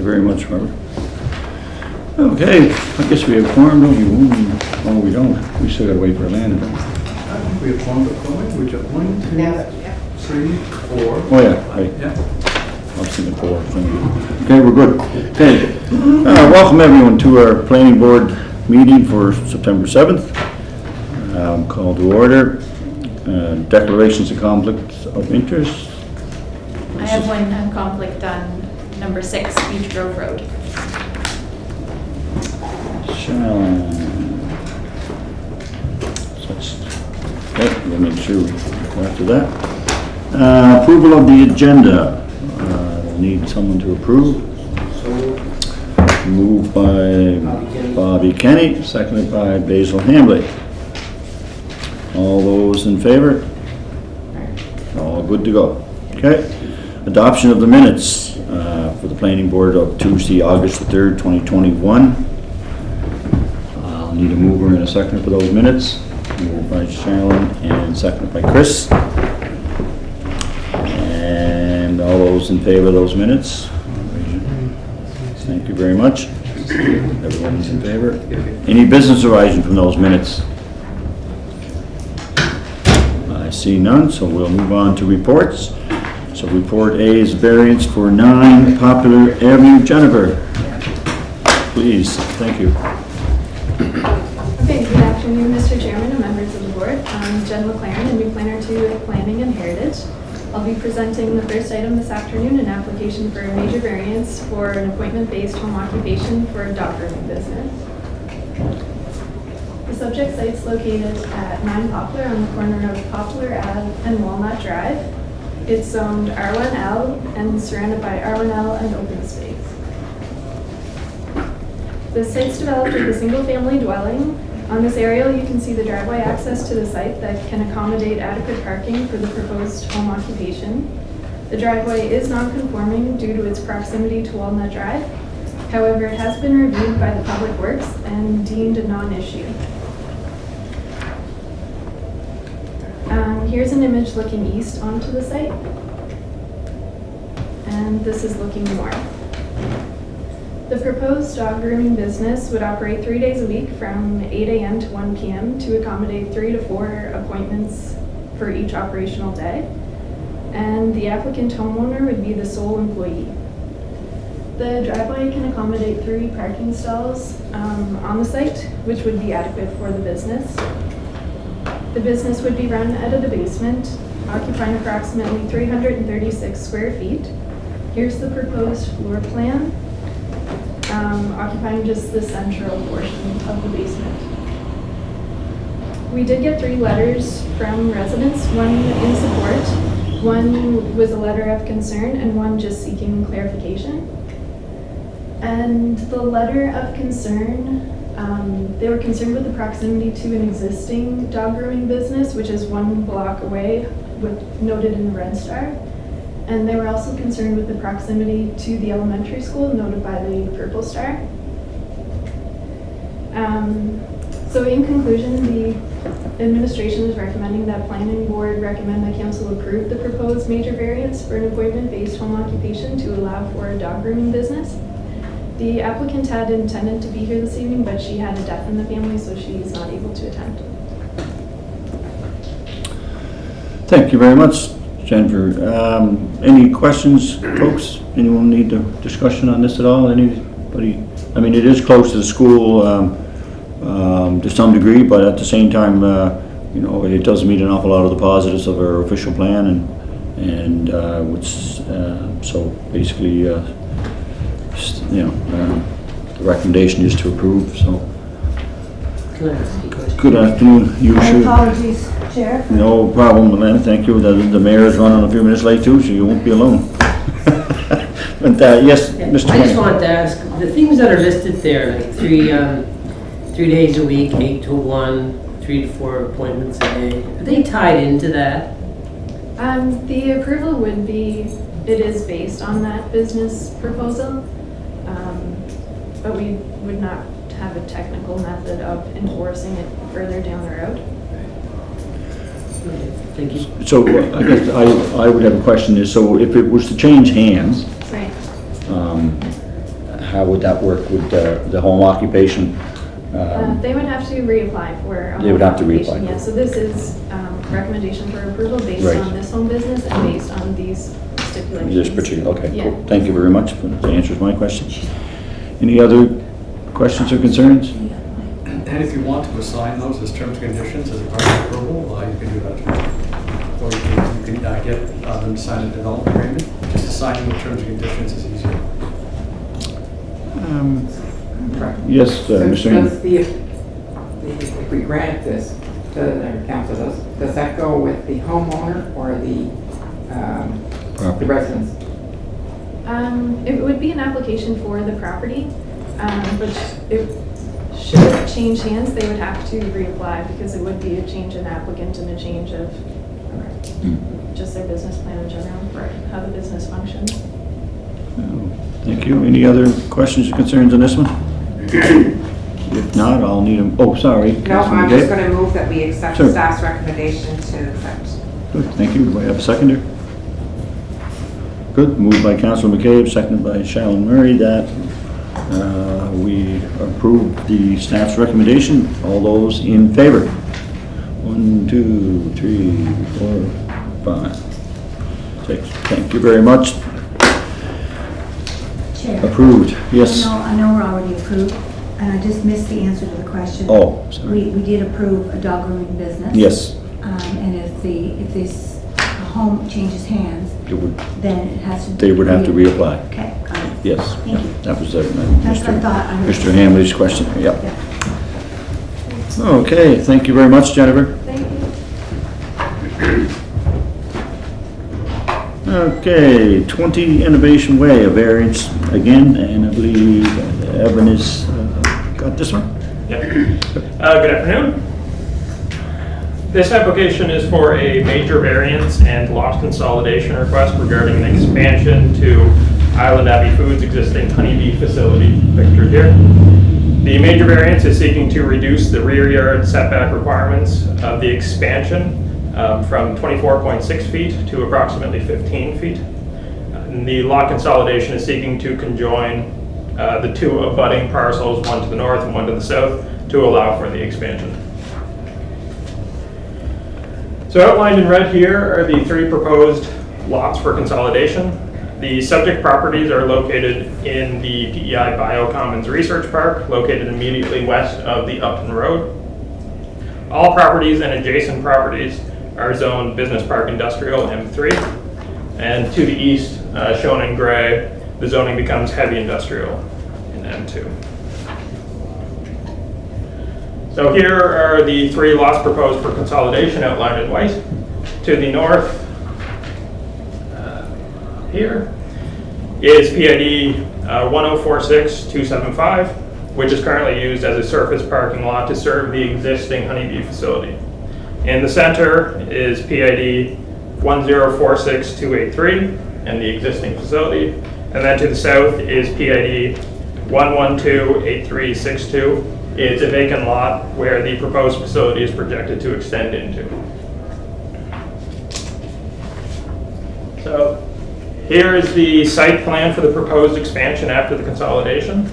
you very much, Robert. Okay, I guess we have quorum, don't we? Oh, we don't. We still gotta wait for a land. I think we have one deployment, which are 1, 2, 3, 4. Oh, yeah, right. Yeah. I was thinking 4. Okay, we're good. Okay, welcome everyone to our planning board meeting for September 7th. Call to order. Declarations of conflicts of interest. I have one conflict on number 6, Beech Grove Road. Okay, we'll make sure we go after that. Approval of the agenda. Need someone to approve. Moved by Bobby Kenny, seconded by Basil Hambley. All those in favor? All good to go. Okay. Adoption of the minutes for the planning board of Tuesday, August the 3rd, 2021. I'll need a mover and a second for those minutes. Moved by Sharon and seconded by Chris. And all those in favor of those minutes? Thank you very much. Everyone's in favor. Any business arising from those minutes? I see none, so we'll move on to reports. So report A is variance for 9 Popular Avenue. Jennifer, please. Thank you. Okay, good afternoon, Mr. Chairman and members of the board. I'm Jen McLaren, a new planner to Planning and Heritage. I'll be presenting the first item this afternoon, an application for a major variance for an appointment-based home occupation for a dog grooming business. The subject site's located at 9 Poplar on the corner of Poplar Ave and Walnut Drive. It's zoned R1L and surrounded by R1L and open space. The site's developed as a single-family dwelling. On this aerial, you can see the driveway access to the site that can accommodate adequate parking for the proposed home occupation. The driveway is non-conforming due to its proximity to Walnut Drive. However, it has been reviewed by the Public Works and deemed a non-issue. Here's an image looking east onto the site, and this is looking north. The proposed dog grooming business would operate 3 days a week from 8 a.m. to 1 p.m. to accommodate 3 to 4 appointments for each operational day, and the applicant homeowner would be the sole employee. The driveway can accommodate 3 parking stalls on the site, which would be adequate for the business. The business would be run out of the basement, occupying approximately 336 square feet. Here's the proposed floor plan, occupying just the central portion of the basement. We did get 3 letters from residents, one in support, one was a letter of concern, and one just seeking clarification. And the letter of concern, they were concerned with the proximity to an existing dog grooming business, which is 1 block away, noted in the Red Star. And they were also concerned with the proximity to the elementary school, noted by the Purple Star. So in conclusion, the administration is recommending that planning board recommend that council approve the proposed major variance for an appointment-based home occupation to allow for a dog grooming business. The applicant had intended to be here this evening, but she had a death in the family, so she's not able to attend. Thank you very much, Jennifer. Any questions, folks? Anyone need a discussion on this at all? Anybody? I mean, it is close to the school to some degree, but at the same time, you know, it does meet an awful lot of the positives of our official plan, and so basically, you know, the recommendation is to approve. So. Can I ask you a question? Good afternoon. You My should. apologies, Chair. No problem, Lynn. Thank you. The mayor is running a few minutes late too, so you won't be alone. But yes, Mr. I just Mayor. wanted to ask, the things that are listed there, like 3 days a week, 8 to 1, 3 to 4 appointments a day, are they tied into that? The approval would be, it is based on that business proposal, but we would not have a technical method of enforcing it further down the road. Okay, thank you. So I guess I would have a question is, so if it was to change hands, Right. how would that work with the home occupation? They would have to reapply for a They would home have to occupation, reapply. yeah. So this is recommendation for approval based Right. on this home business and based on these stipulations. This particular, okay, Yeah. cool. Thank you very much. That answers my question. Any other questions or concerns? And if you want to assign those as terms and conditions as a part of approval, you can do that too. Or you can get them to sign a development agreement. Just assigning the terms and conditions is easier. Yes, So Mr. does Henry. if we grant this to the council, does that go with the homeowner or the Property. residents? It would be an application for the property, but should it change hands, they would have to reapply because it would be a change in applicant and a change of just their business plan in general, for how the business functions. Thank you. Any other questions or concerns on this one? If not, I'll need a, oh, sorry. No, Councilman I'm just McKay. going to move that we accept Sure. staff's recommendation to accept. Good, thank you. Do I have a seconder? Good, moved by Councilor McCabe, seconded by Shalyn Murray, that we approve the staff's recommendation. All those in favor? 1, 2, 3, 4, 5, 6. Thank you very much. Chair. Approved, yes. I know we're already approved, and I just missed the answer to the question. Oh, sorry. We did approve a dog grooming business. Yes, And if this home changes hands, it would, then it has to. they would have to reapply. Okay, got it. Yes, Thank you. that was That's what I thought I heard. Mr. Hamley's question, yep. Yeah. Okay, thank you very much, Jennifer. Thank you. Okay, 20 Innovation Way, a variance again, and I believe Evan has got this one? Yeah. Good afternoon. This application is for a major variance and lot consolidation request regarding an expansion to Island Abbey Foods' existing honeybee facility, pictured here. The major variance is seeking to reduce the rear yard setback requirements of the expansion from 24.6 feet to approximately 15 feet. And the lot consolidation is seeking to conjoin the two abutting parcels, one to the north and one to the south, to allow for the expansion. So outlined in red here are the 3 proposed lots for consolidation. The subject properties are located in the PEI Biocommons Research Park, located immediately west of the Upton Road. All properties and adjacent properties are zoned Business Park Industrial M3. And to the east, shown in gray, the zoning becomes heavy industrial in M2. So here are the 3 lots proposed for consolidation outlined in white. To the north, here, is PID 1046275, which is currently used as a surface parking lot to serve the existing honeybee facility. In the center is PID 1046283 and the existing facility. And then to the south is PID 1128362. It's a vacant lot where the proposed facility is projected to extend into. So here is the site plan for the proposed expansion after the consolidation.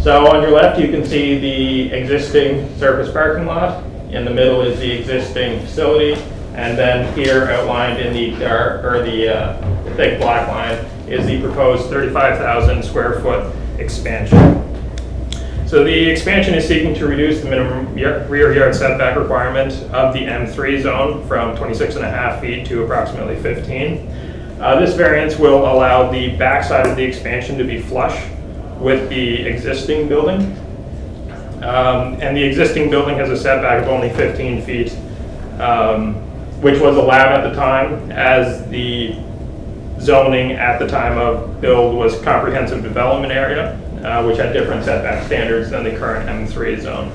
So on your left, you can see the existing surface parking lot. In the middle is the existing facility. And then here outlined in the dark, or the thick black line, is the proposed 35,000 square foot expansion. So the expansion is seeking to reduce the minimum rear yard setback requirement of the M3 zone from 26.5 feet to approximately 15. This variance will allow the backside of the expansion to be flush with the existing building. And the existing building has a setback of only 15 feet, which was allowed at the time, as the zoning at the time of build was comprehensive development area, which had different setback standards than the current M3 zone.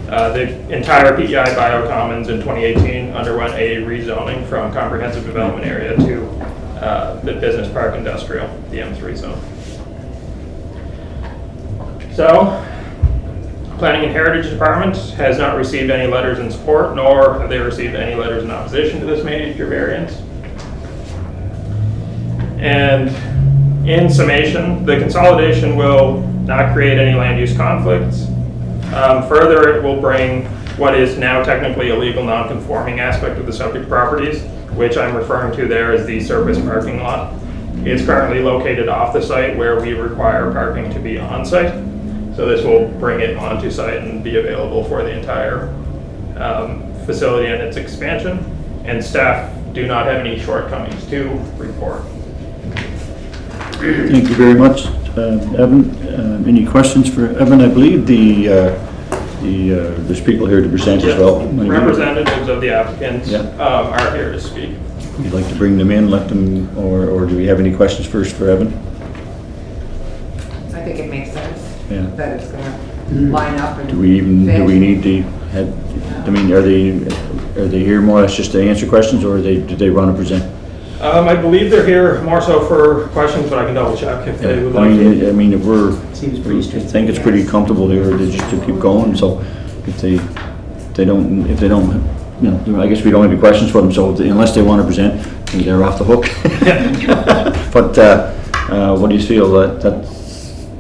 The entire PEI Biocommons in 2018 underwent a rezoning from comprehensive development area to the Business Park Industrial, the M3 zone. So, Planning and Heritage Department has not received any letters in support, nor have they received any letters in opposition to this major variance. And in summation, the consolidation will not create any land use conflicts. Further, it will bring what is now technically a legal non-conforming aspect of the subject properties, which I'm referring to there as the surface parking lot. It's currently located off the site where we require parking to be on site. So this will bring it onto site and be available for the entire facility and its expansion. And staff do not have any shortcomings to report. Thank you very much, Evan. Any questions for Evan? I believe there's people here to present as well. Representatives of the applicants Yeah. are here to speak. You'd like to bring them in, let them, or do we have any questions first for Evan? I think it makes sense Yeah. that it's gonna line up and. Do we need to have, I mean, are they here more or less just to answer questions, or do they want to present? I believe they're here more so for questions, but I can double check if they would I like to. mean, if Seems pretty I straightforward. think it's pretty comfortable here, they just to keep going, so if they don't, you know, I guess we don't have any questions for them, so unless they want to present, they're off the hook. But, what do you feel, that's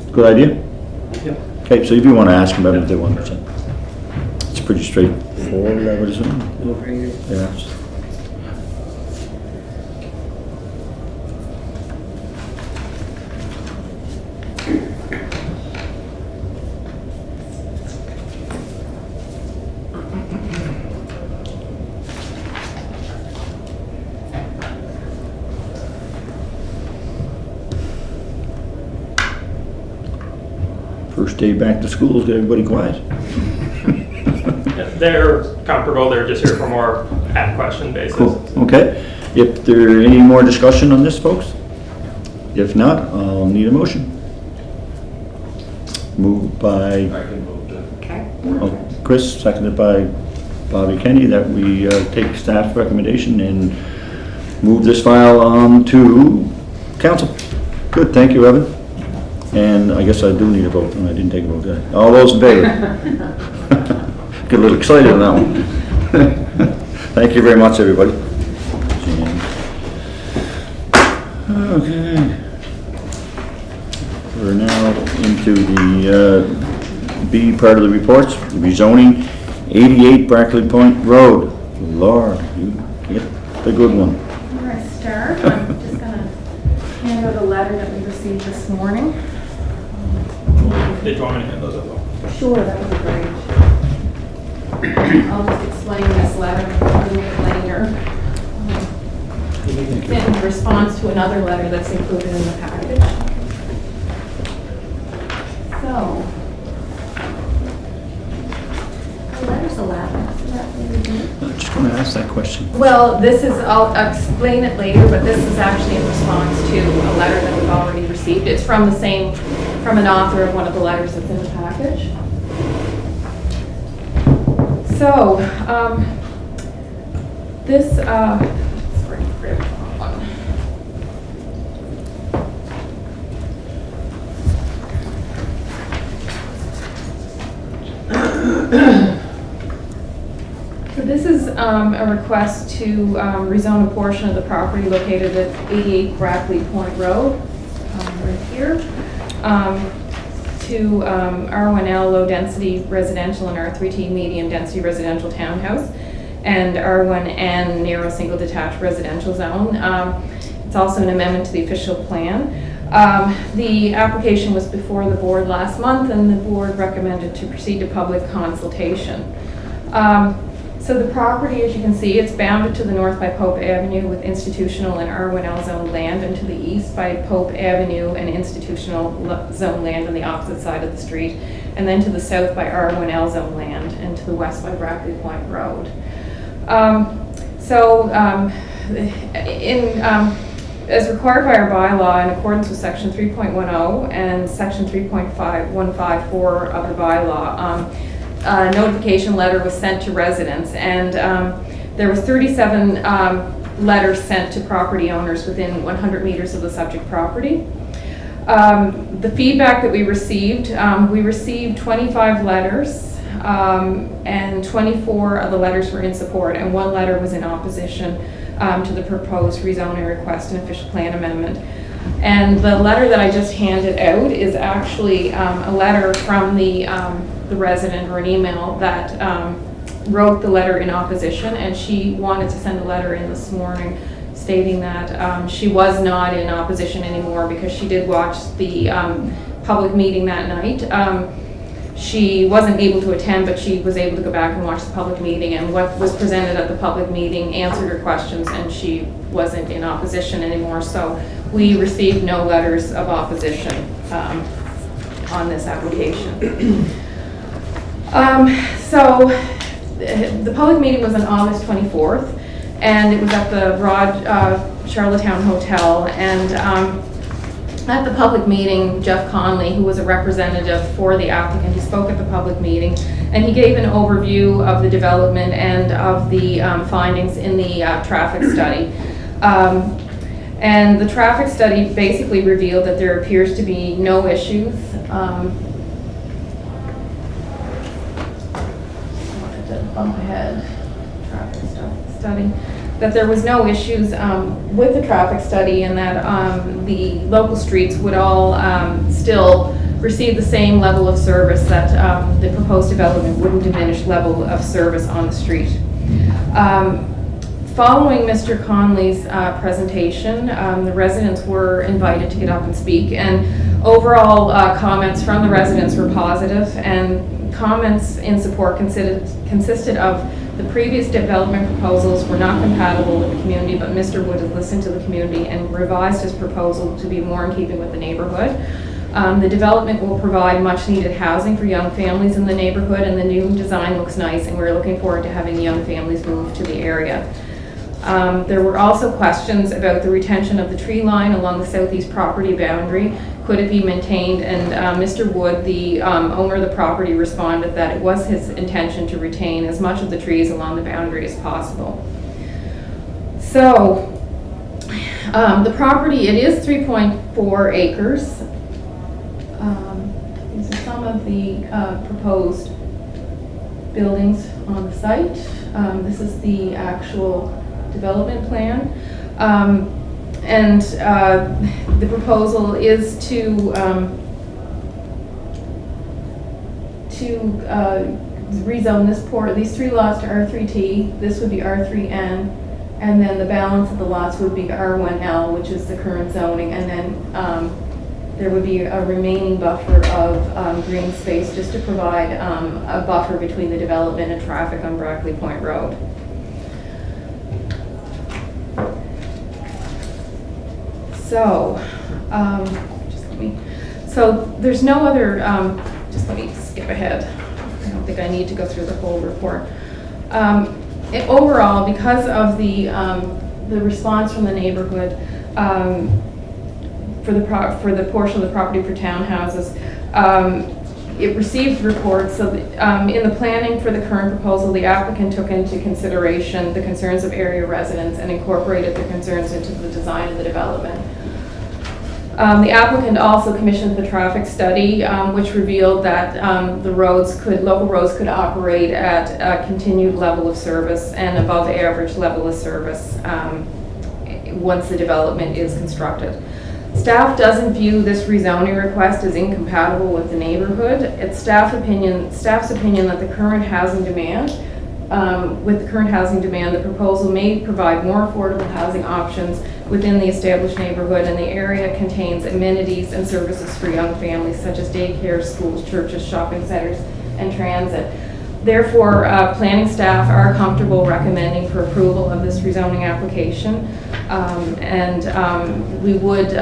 a good idea? Yep. Okay, so if you want to ask them about it, if they want to present. It's pretty straightforward, I would assume. No brainer. Yeah. First day back to school, get everybody quiet. They're comfortable, they're just here for more at question basis. Cool, okay. If there any more discussion on this, folks? If not, I'll need a motion. Moved by Okay. Chris, seconded by Bobby Kenny, that we take staff recommendation and move this file on to council. Good, thank you, Evan. And I guess I do need a vote, and I didn't take a vote, did I? All those in favor? Get a little excited on that one. Thank you very much, everybody. Okay. We're now into the B part of the reports, rezoning 88 Brackley Point Road. Laura, you get the good one. Before I start, I'm just gonna hand out a letter that we received this morning. Did you want me to hand those as well? Sure, that would be great. I'll just explain this letter a little bit later. It's in response to another letter that's included in the package. So. The letter's a letter. Is that what we do? I'm just going to ask that question. Well, this is, I'll explain it later, but this is actually in response to a letter that we've already received. It's from from an author of one of the letters that's in the package. So, this, sorry, grab one. So this is a request to rezone a portion of the property located at 88 Brackley Point Road, right here, to R1L low density residential and R3T medium density residential townhouse, and R1N narrow single detached residential zone. It's also an amendment to the official plan. The application was before the board last month, and the board recommended to proceed to public consultation. So the property, as you can see, it's bounded to the north by Pope Avenue with institutional and R1L zone land, and to the east by Pope Avenue and institutional zone land on the opposite side of the street, and then to the south by R1L zone land, and to the west by Brackley Point Road. As required by our bylaw, in accordance with section 3.10 and section 3.154 of the bylaw, a notification letter was sent to residents, and there were 37 letters sent to property owners within 100 meters of the subject property. The feedback that we received 25 letters, and 24 of the letters were in support, and one letter was in opposition to the proposed rezoning request and official plan amendment. And the letter that I just handed out is actually a letter from the resident, or an email that wrote the letter in opposition, and she wanted to send a letter in this morning stating that she was not in opposition anymore because she did watch the public meeting that night. She wasn't able to attend, but she was able to go back and watch the public meeting, and what was presented at the public meeting answered her questions, and she wasn't in opposition anymore. So we received no letters of opposition on this application. So the public meeting was on August 24th, and it was at the Charlottetown Hotel, and at the public meeting, Jeff Conley, who was a representative for the applicant, he spoke at the public meeting, and he gave an overview of the development and of the findings in the traffic study. And the traffic study basically revealed that there appears to be no issues. Bump ahead, traffic study. That there was no issues with the traffic study, and that the local streets would all still receive the same level of service, that the proposed development wouldn't diminish level of service on the street. Following Mr. Conley's presentation, the residents were invited to get up and speak, and overall comments from the residents were positive, and comments in support consisted of the previous development proposals were not compatible with the community, but Mr. Wood has listened to the community and revised his proposal to be more in keeping with the neighborhood. The development will provide much needed housing for young families in the neighborhood, and the new design looks nice, and we're looking forward to having young families move to the area. There were also questions about the retention of the tree line along the southeast property boundary. Could it be maintained? And Mr. Wood, the owner of the property, responded that it was his intention to retain as much of the trees along the boundary as possible. So the property, it is 3.4 acres. These are some of the proposed buildings on the site. This is the actual development plan. And the proposal is to rezone these three lots to R3T. This would be R3N, and then the balance of the lots would be R1L, which is the current zoning, and then there would be a remaining buffer of green space just to provide a buffer between the development and traffic on Brackley Point Road. So, so there's no other, just let me skip ahead. I don't think I need to go through the whole report. Overall, because of the response from the neighborhood for the portion of the property for townhouses, it received reports. So in the planning for the current proposal, the applicant took into consideration the concerns of area residents and incorporated the concerns into the design of the development. The applicant also commissioned the traffic study, which revealed that local roads could operate at a continued level of service and above average level of service once the development is constructed. Staff doesn't view this rezoning request as incompatible with the neighborhood. It's staff's opinion that the current housing demand, the proposal may provide more affordable housing options within the established neighborhood, and the area contains amenities and services for young families such as daycare, schools, churches, shopping centers, and transit. Therefore, planning staff are comfortable recommending for approval of this rezoning application, and we would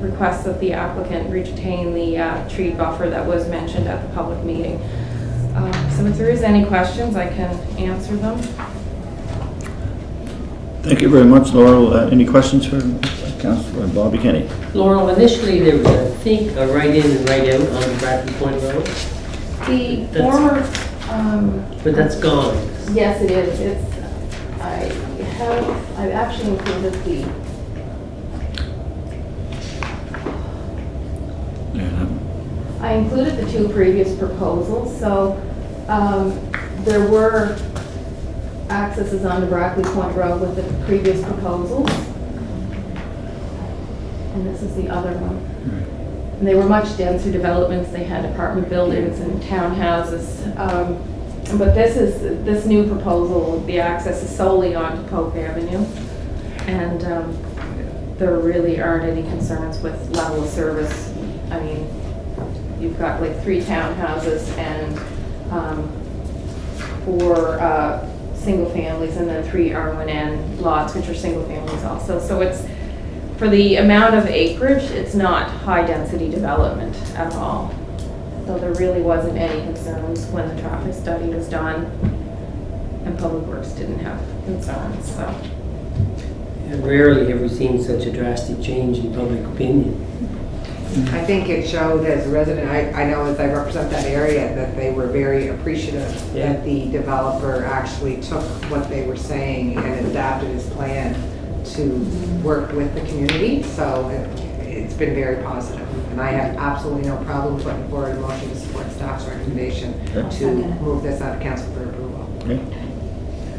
request that the applicant retain the tree buffer that was mentioned at the public meeting. So if there is any questions, I can answer them. Thank you very much, Laurel. Any questions for Councillor Bobby Kenny? Laurel, initially there was, I think, a right-in and right-out on Brackley Point Road. The former... But that's gone. Yes, it is. I've actually included I included the two previous proposals, so there were accesses onto Brackley Point Road with the previous proposals. and this is the other one. And they were much denser developments. They had apartment buildings and townhouses. But this new proposal, the access is solely onto Polk Avenue. And there really aren't any concerns with level of service. I mean, you've got like 3 townhouses and 4 single families, and then 3 R1N lots, which are single families also. So it's, for the amount of acreage, it's not high density development at all. So there really wasn't any concerns when the traffic study was done, and Public Works didn't have concerns, so. And rarely have we seen such a drastic change in public opinion. I think it showed as a resident, I know as I represent that area, that they were very appreciative Yeah. that the developer actually took what they were saying and adapted his plan to work with the community. So it's been very positive. And I have absolutely no problem putting forward a motion to support staff's recommendation to move this out of council for approval. Okay.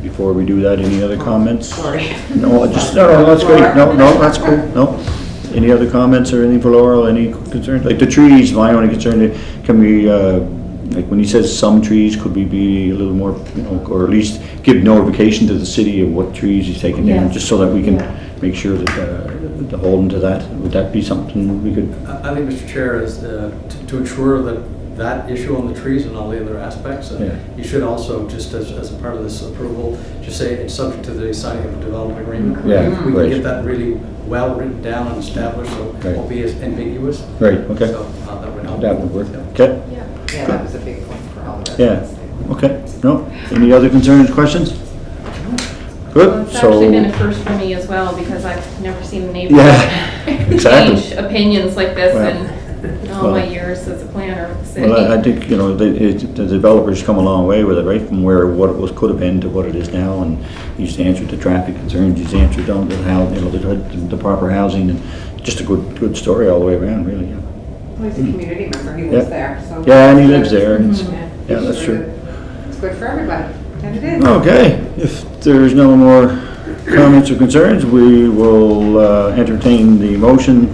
Before we do that, any other comments? Sorry. No, that's great. No, that's cool. No. Any other comments or anything for Laurel? Any concerns? Like the trees, my only concern, can we, like when he says some trees, could we be a little more, or at least give notification to the city of what trees he's taking down, Yes. just so that we can make sure that, to hold him to that? Would that be something we could? I think, Mr. Chair, is to ensure that issue on the trees and all the other aspects, you should also, just as a part of this approval, just say it's subject to the signing of a development agreement. Yeah, We right. can get that really well written down and established, so it won't be as ambiguous. Right, okay. So that would help. That would work. Okay, Yeah. Yeah, that was a big point for all of us. yeah, okay. No, any other concerns, questions? Well, Good, it's actually been a so, first for me as well, because I've never seen a neighbor Yeah, exactly. change opinions like this Well, in all my years as a planner of the city. well, I think, the developer's come a long way with it, right, from what it was, could have been to what it is now, and he's answered the traffic concerns, he's answered the the proper housing, and just a good story all the way around, really, yeah. Well, he's a community member, he lives there, so. Yeah, and he lives there, and it's, Yeah, that's true. It's good for everybody, and it is. Okay, if there's no more comments or concerns, we will entertain the motion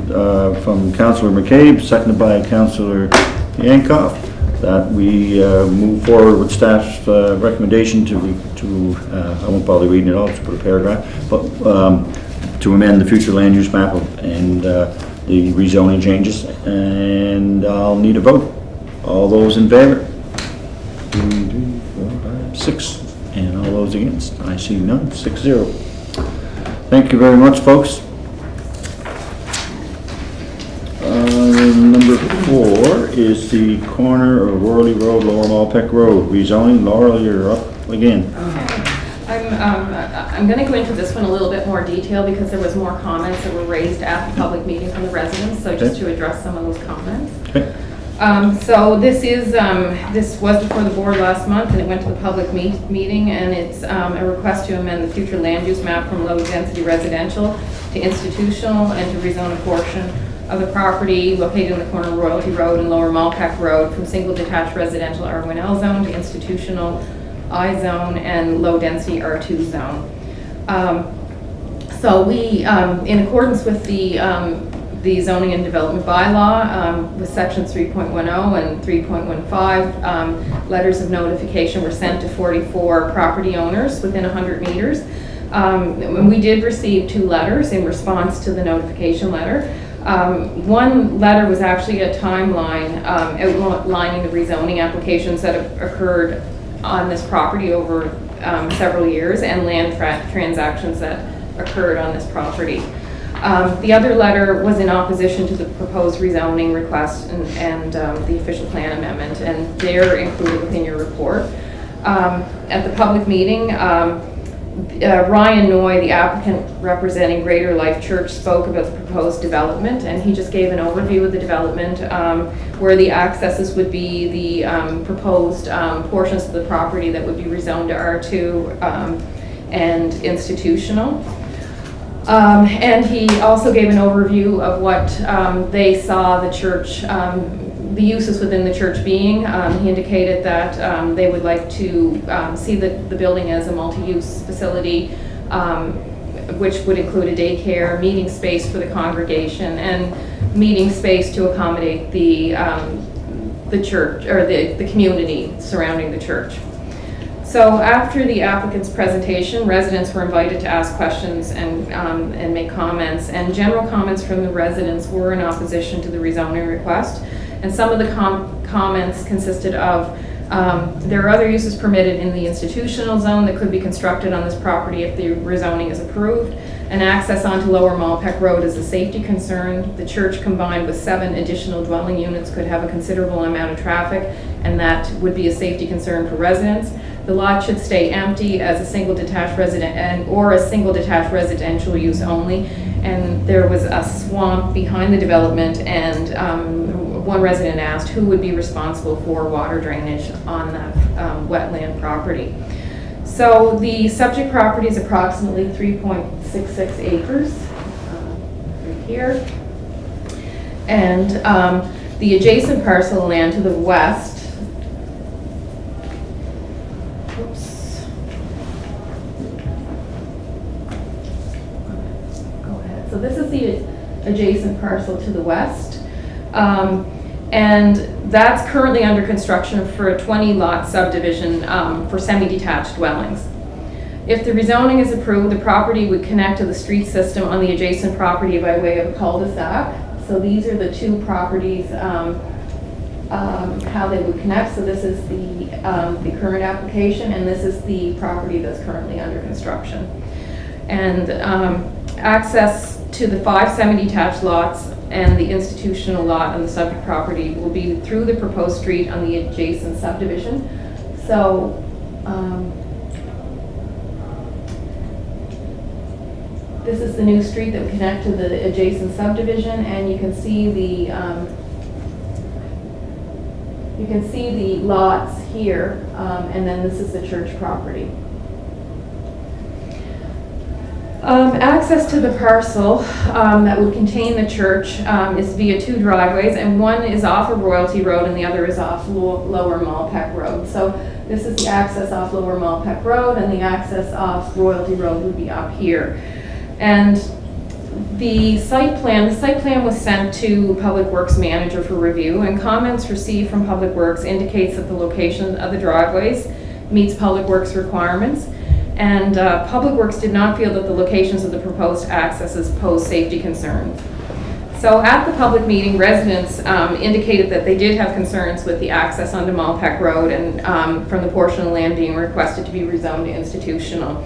from Councillor McCabe, seconded by Councillor Yankoff, that we move forward with staff's recommendation to I won't bother reading it all, just put a paragraph, but to amend the future land use map and the rezoning changes, and I'll need a vote. All those in favor? 2, 3, 4, 5, 6. And all those against? I see none. 6-0. Thank you very much, folks. Number 4 is the corner of Worley Road, Lower Malpeck Road, rezoning. Laurel, you're up again. I'm going to go into this one a little bit more detail because there was more comments that were raised at the public meeting from the residents, so just to address some of those comments. Okay. So this was before the board last month, and it went to the public meeting, and it's a request to amend the future land use map from low density residential to institutional and to rezone a portion of the property located in the corner of Royalty Road and Lower Malpeck Road from single detached residential R1L zone to institutional I zone and low density R2 zone. So we, in accordance with the zoning and development bylaw, with sections 3.10 and 3.15, letters of notification were sent to 44 property owners within 100 meters. And we did receive 2 letters in response to the notification letter. One letter was actually a timeline outlining the rezoning applications that have occurred on this property over several years and land transactions that occurred on this property. The other letter was in opposition to the proposed rezoning request and the official plan amendment, and they're included within your report. At the public meeting, Ryan Noy, the applicant representing Greater Life Church, spoke about the proposed development, and he just gave an overview of the development, where the accesses would be the proposed portions of the property that would be rezoned to R2 and institutional. And he also gave an overview of what they saw the church, the uses within the church being. He indicated that they would like to see the building as a multi-use facility which would include a daycare, meeting space for the congregation, and meeting space to accommodate the church, or the community surrounding the church. So after the applicant's presentation, residents were invited to ask questions and make comments, and general comments from the residents were in opposition to the rezoning request. And some of the comments consisted of, there are other uses permitted in the institutional zone that could be constructed on this property if the rezoning is approved, and access onto Lower Malpeck Road is a safety concern. The church, combined with 7 additional dwelling units, could have a considerable amount of traffic, and that would be a safety concern for residents. The lot should stay empty as a single detached or a single detached residential use only. And there was a swamp behind the development, and one resident asked who would be responsible for water drainage on that wetland property. So the subject property is approximately 3.66 acres, right here. And the adjacent parcel of land to the west, oops. Go ahead. So this is the adjacent parcel to the west. And that's currently under construction for a 20-lot subdivision for semi-detached dwellings. If the rezoning is approved, the property would connect to the street system on the adjacent property by way of a cul-de-sac. So these are the 2 properties, how they would connect. So this is the current application, and this is the property that's currently under construction. And access to the 5 semi-detached lots and the institutional lot on the subject property will be through the proposed street on the adjacent subdivision. So this is the new street that would connect to the adjacent subdivision, and you can see the lots here, and then this is the church property. Access to the parcel that would contain the church is via 2 driveways, and one is off of Royalty Road and the other is off Lower Malpeck Road. So this is the access off Lower Malpeck Road, and the access off Royalty Road would be up here. And the site plan was sent to Public Works Manager for review, and comments received from Public Works indicates that the location of the driveways meets Public Works requirements. And Public Works did not feel that the locations of the proposed accesses pose safety concerns. So at the public meeting, residents indicated that they did have concerns with the access onto Malpeck Road and from the portion of land being requested to be rezoned to institutional.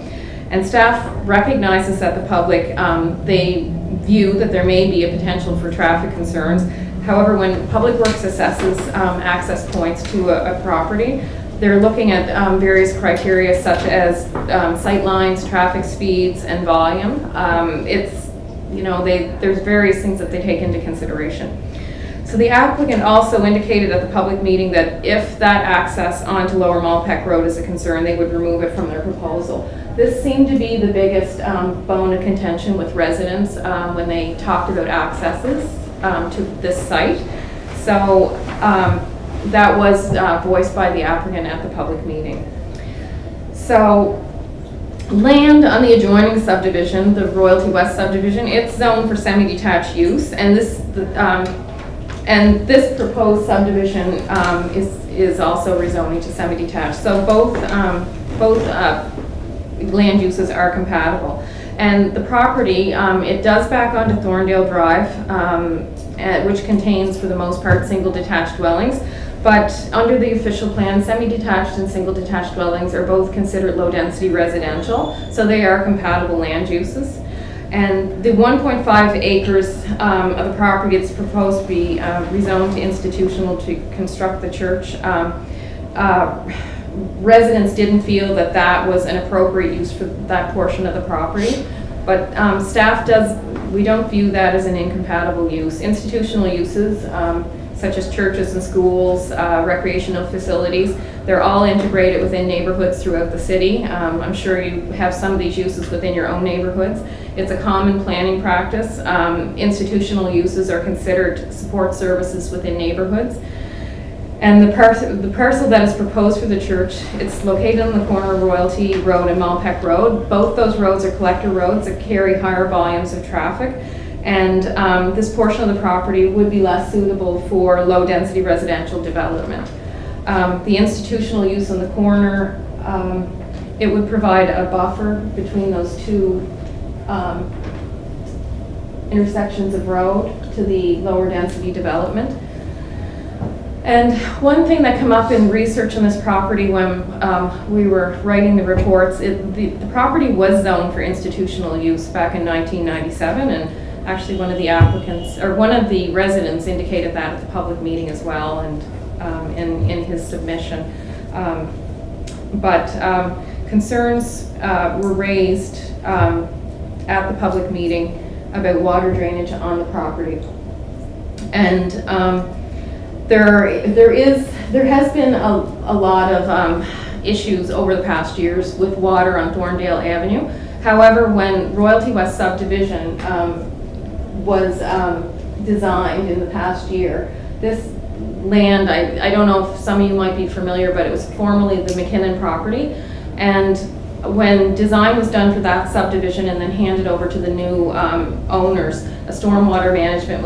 And staff recognizes that the public, they view that there may be a potential for traffic concerns. However, when Public Works assesses access points to a property, they're looking at various criteria such as sight lines, traffic speeds, and volume. There's various things that they take into consideration. So the applicant also indicated at the public meeting that if that access onto Lower Malpeck Road is a concern, they would remove it from their proposal. This seemed to be the biggest bone of contention with residents when they talked about accesses to this site. So that was voiced by the applicant at the public meeting. So land on the adjoining subdivision, the Royalty West subdivision, it's zoned for semi-detached use, and this proposed subdivision is also rezoning to semi-detached. So both land uses are compatible. And the property, it does back onto Thorndale Drive, which contains, for the most part, single detached dwellings. But under the official plan, semi-detached and single detached dwellings are both considered low-density residential, so they are compatible land uses. And the 1.5 acres of the property that's proposed to be rezoned to institutional to construct the church, residents didn't feel that that was an appropriate use for that portion of the property. But staff we don't view that as an incompatible use. Institutional uses, such as churches and schools, recreational facilities, they're all integrated within neighborhoods throughout the city. I'm sure you have some of these uses within your own neighborhoods. It's a common planning practice. Institutional uses are considered support services within neighborhoods. And the parcel that is proposed for the church, it's located on the corner of Royalty Road and Malpeck Road. Both those roads are collector roads that carry higher volumes of traffic. And this portion of the property would be less suitable for low-density residential development. The institutional use on the corner, it would provide a buffer between those two intersections of road to the lower density development. And one thing that came up in research on this property when we were writing the reports, the property was zoned for institutional use back in 1997, and actually one of the applicants, or one of the residents indicated that at the public meeting as well, and in his submission. But concerns were raised at the public meeting about water drainage on the property. And there has been a lot of issues over the past years with water on Thorndale Avenue. However, when Royalty West subdivision was designed in the past year, this land, I don't know if some of you might be familiar, but it was formerly the McKinnon property. And when design was done for that subdivision and then handed over to the new owners, a stormwater management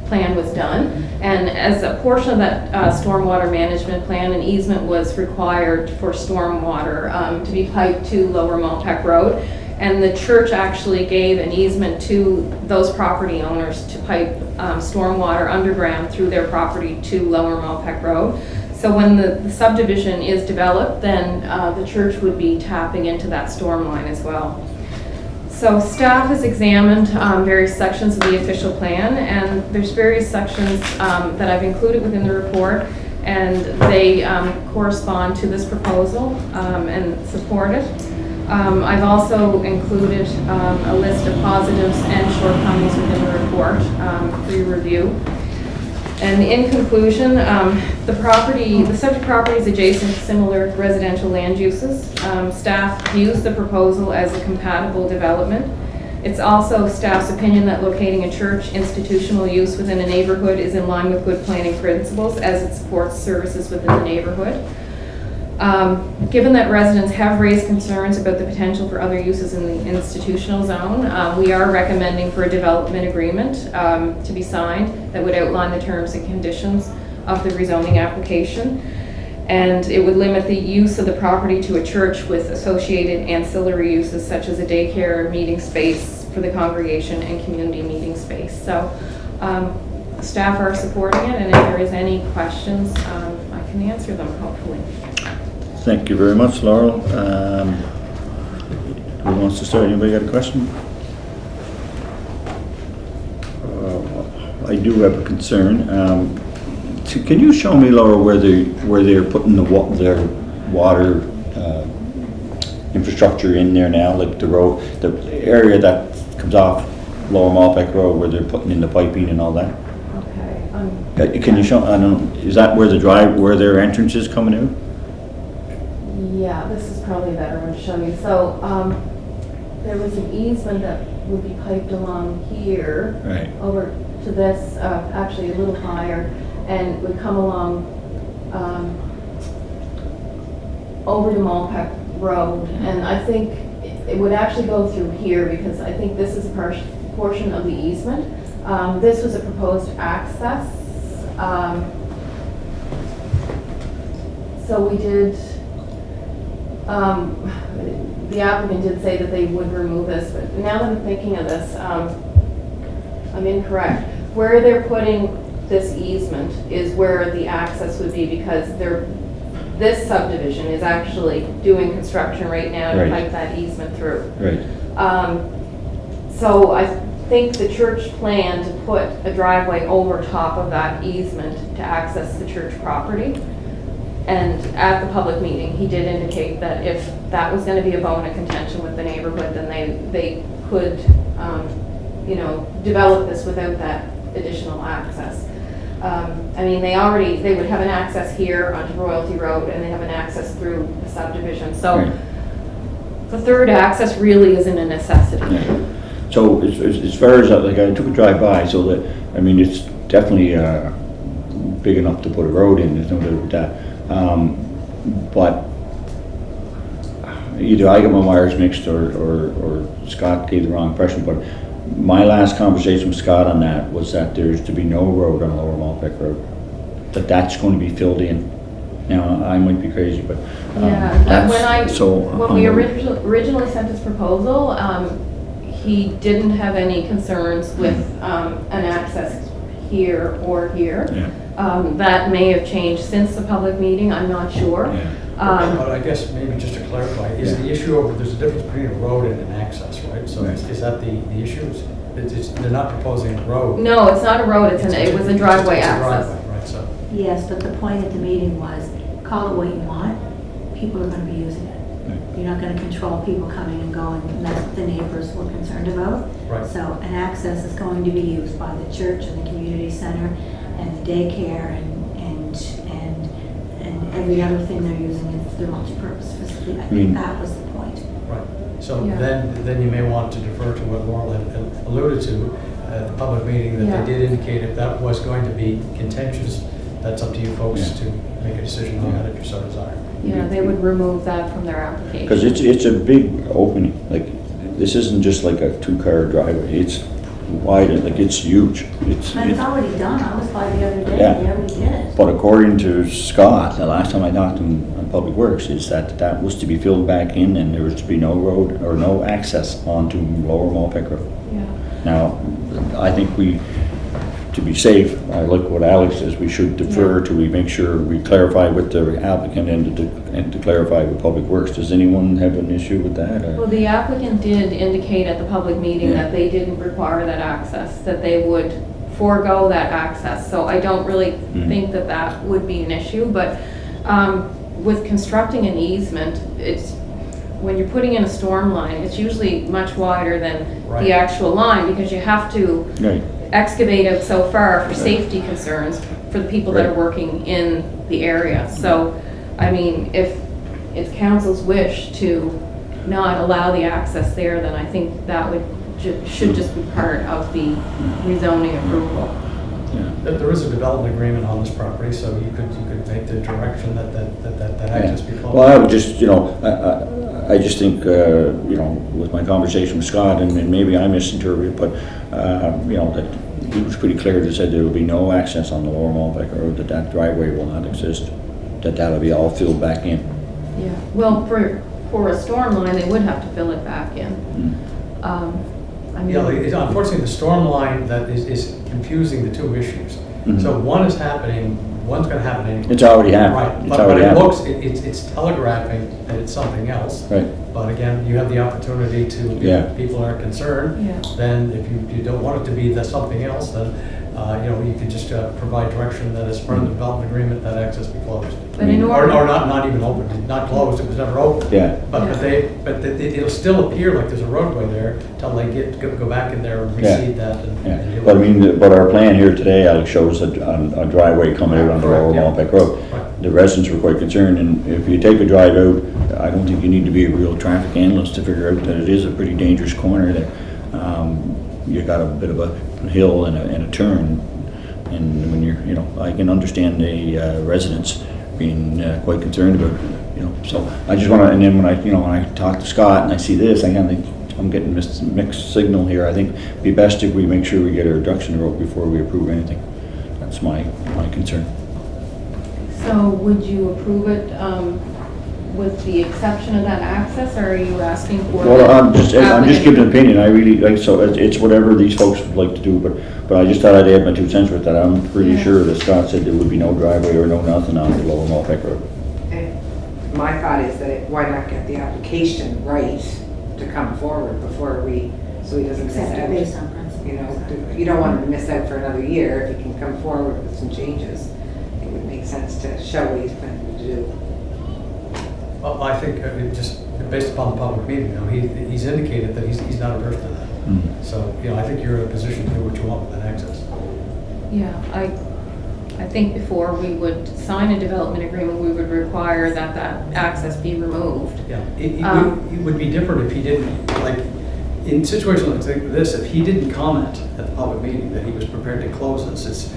plan was done, and as a portion of that stormwater management plan, an easement was required for stormwater to be piped to Lower Malpeck Road, and the church actually gave an easement to those property owners to pipe stormwater underground through their property to Lower Malpeck Road. So when the subdivision is developed, then the church would be tapping into that storm line as well. So staff has examined various sections of the official plan, and there's various sections that I've included within the report, and they correspond to this proposal and support it. I've also included a list of positives and shortcomings within the report for your review. And in conclusion, the subject property is adjacent to similar residential land uses. Staff views the proposal as a compatible development. It's also staff's opinion that locating a church institutional use within a neighborhood is in line with good planning principles as it supports services within the neighborhood. Given that residents have raised concerns about the potential for other uses in the institutional zone, we are recommending for a development agreement to be signed that would outline the terms and conditions of the rezoning application. And it would limit the use of the property to a church with associated ancillary uses such as a daycare, meeting space for the congregation, and community meeting space. So staff are supporting it, and if there is any questions, I can answer them hopefully. Thank you very much, Laurel. Who wants to start? Anybody got a question? I do have a concern. Can you show me, Laurel, where they're putting their water infrastructure in there now, like the road, the area that comes off Lower Malpeck Road, where they're putting in the piping and all that? Okay. Can you show? I don't. Is that where where their entrance is coming out? Yeah, this is probably a better one to show you. So there was an easement that would be piped along here, Right. over to this, actually a little higher, and would come along over to Malpeck Road. And I think it would actually go through here because I think this is a portion of the easement. This was a proposed access. So we did. The applicant did say that they would remove this, but now that I'm thinking of this, I'm incorrect. Where they're putting this easement is where the access would be, because this subdivision is actually doing construction right now to Right. pipe that easement through. Right. So I think the church planned to put a driveway over top of that easement to access the church property. And at the public meeting, he did indicate that if that was going to be a bone of contention with the neighborhood, then they could, develop this without that additional access. I mean, they would have an access here onto Royalty Road, and they have an access through the subdivision. So Right. the third access really isn't a necessity. Yeah. So as far as, like, I took a drive by, so that, I mean, it's definitely big enough to put a road in, there's no doubt about that. But either I got my wires mixed or Scott gave the wrong impression, but my last conversation with Scott on that was that there's to be no road on Lower Malpeque Road, that's going to be filled in. Now, I might be crazy, but When we originally sent this proposal, he didn't have any concerns with an access here or here. Yeah. That may have changed since the public meeting, I'm not sure. Yeah. But I guess maybe just to clarify, is the issue over, there's a difference between a road and an access, right? So Right. is that the issue? They're not proposing a road. No, it's not a road, it was a driveway It's a access. driveway, right, so. Yes, but the point at the meeting was, call it what you want, people are gonna be using it. You're not gonna control people coming and going, and that's what the neighbors were concerned about. Right. So an access is going to be used by the church and the community center and the daycare and every other thing they're using is their multipurpose facility. I think that was the point. Right. So Yeah. then you may want to defer to what Laurel had alluded to at the public meeting, that Yeah. they did indicate if that was going to be contentious, that's up to you folks to make a decision on that if you so desire. Yeah, they would remove that from their application. Because it's a big opening, like, this isn't just like a 2-car driveway, it's wide, like, it's huge. And it's already done, I was by the other day, Yeah. they already did it. But according to Scott, the last time I talked to him on Public Works, is that was to be filled back in and there was to be no road or no access onto Lower Malpeque Road. Yeah. Now, I think to be safe, I like what Alex says, we should defer till we make sure we clarify with the applicant and to clarify with Public Works. Does anyone have an issue with that? Well, the applicant did indicate at the public meeting that they didn't require that access, that they would forego that access. So I don't really think that that would be an issue, but with constructing an easement, when you're putting in a storm line, it's usually much wider than Right. the actual line, because you have to Right. excavate it so far for safety concerns for the people that are Right. working in the area. So, I mean, if it's council's wish to not allow the access there, then I think that should just be part of the rezoning approval. There is a development agreement on this property, so you could make the direction that access be closed. Well, I would just, I just think, with my conversation with Scott, and maybe I misinterpreted, but, that he was pretty clear that said there will be no access on the Lower Malpeque Road, that driveway will not exist, that'll be all filled back in. Yeah, well, for a storm line, they would have to fill it back in. I mean, Unfortunately, the storm line that is confusing the two issues. So one's going to happen anyway. It's already happened. Right, It's but already it happened. looks, it's telegraphing that it's something else. Right. But again, you have the opportunity to, Yeah. if people are concerned, Yeah. then if you don't want it to be that something else, then, you could just provide direction that as part of the development agreement, that access be closed. But in Or order, not even open, not closed, it was never open. Yeah. But it'll still appear like there's a roadway there till they go back in there and Yeah. reseed that and Yeah, do but I it. mean, but our plan here today, Alex, shows a driveway coming out on the Lower Correct, yeah. Malpeque Road. Right. The residents were quite concerned, and if you take a drive out, I don't think you need to be a real traffic analyst to figure out that it is a pretty dangerous corner there. You got a bit of a hill and a turn, and when you're, I can understand the residents being quite concerned about it, so I just wanna, and then when I talk to Scott and I see this, I kind of think, I'm getting mixed signal here. I think it'd be best if we make sure we get our ducks in a row before we approve anything. That's my concern. so would you approve it with the exception of that access, or are you asking for? Well, I'm just applicant- giving an opinion. I really, so it's whatever these folks would like to do, but I just thought I'd add my 2 cents with that. I'm pretty Yeah. sure that Scott said there would be no driveway or no nothing on the Lower Malpeque Road. And my thought is that why not get the application right to come forward before so he doesn't miss Accept it out. based on principle. You don't want him to miss out for another year. If he can come forward with some changes, it would make sense to show what he's planning to do. Well, I think just based upon the public meeting, he's indicated that he's not averse to that. So, I think you're in a position to do what you want with that access. Yeah, I think before we would sign a development agreement, we would require that access be removed. Yeah, it would be different if he didn't, like, in situations like this, if he didn't comment at the public meeting that he was prepared to close this,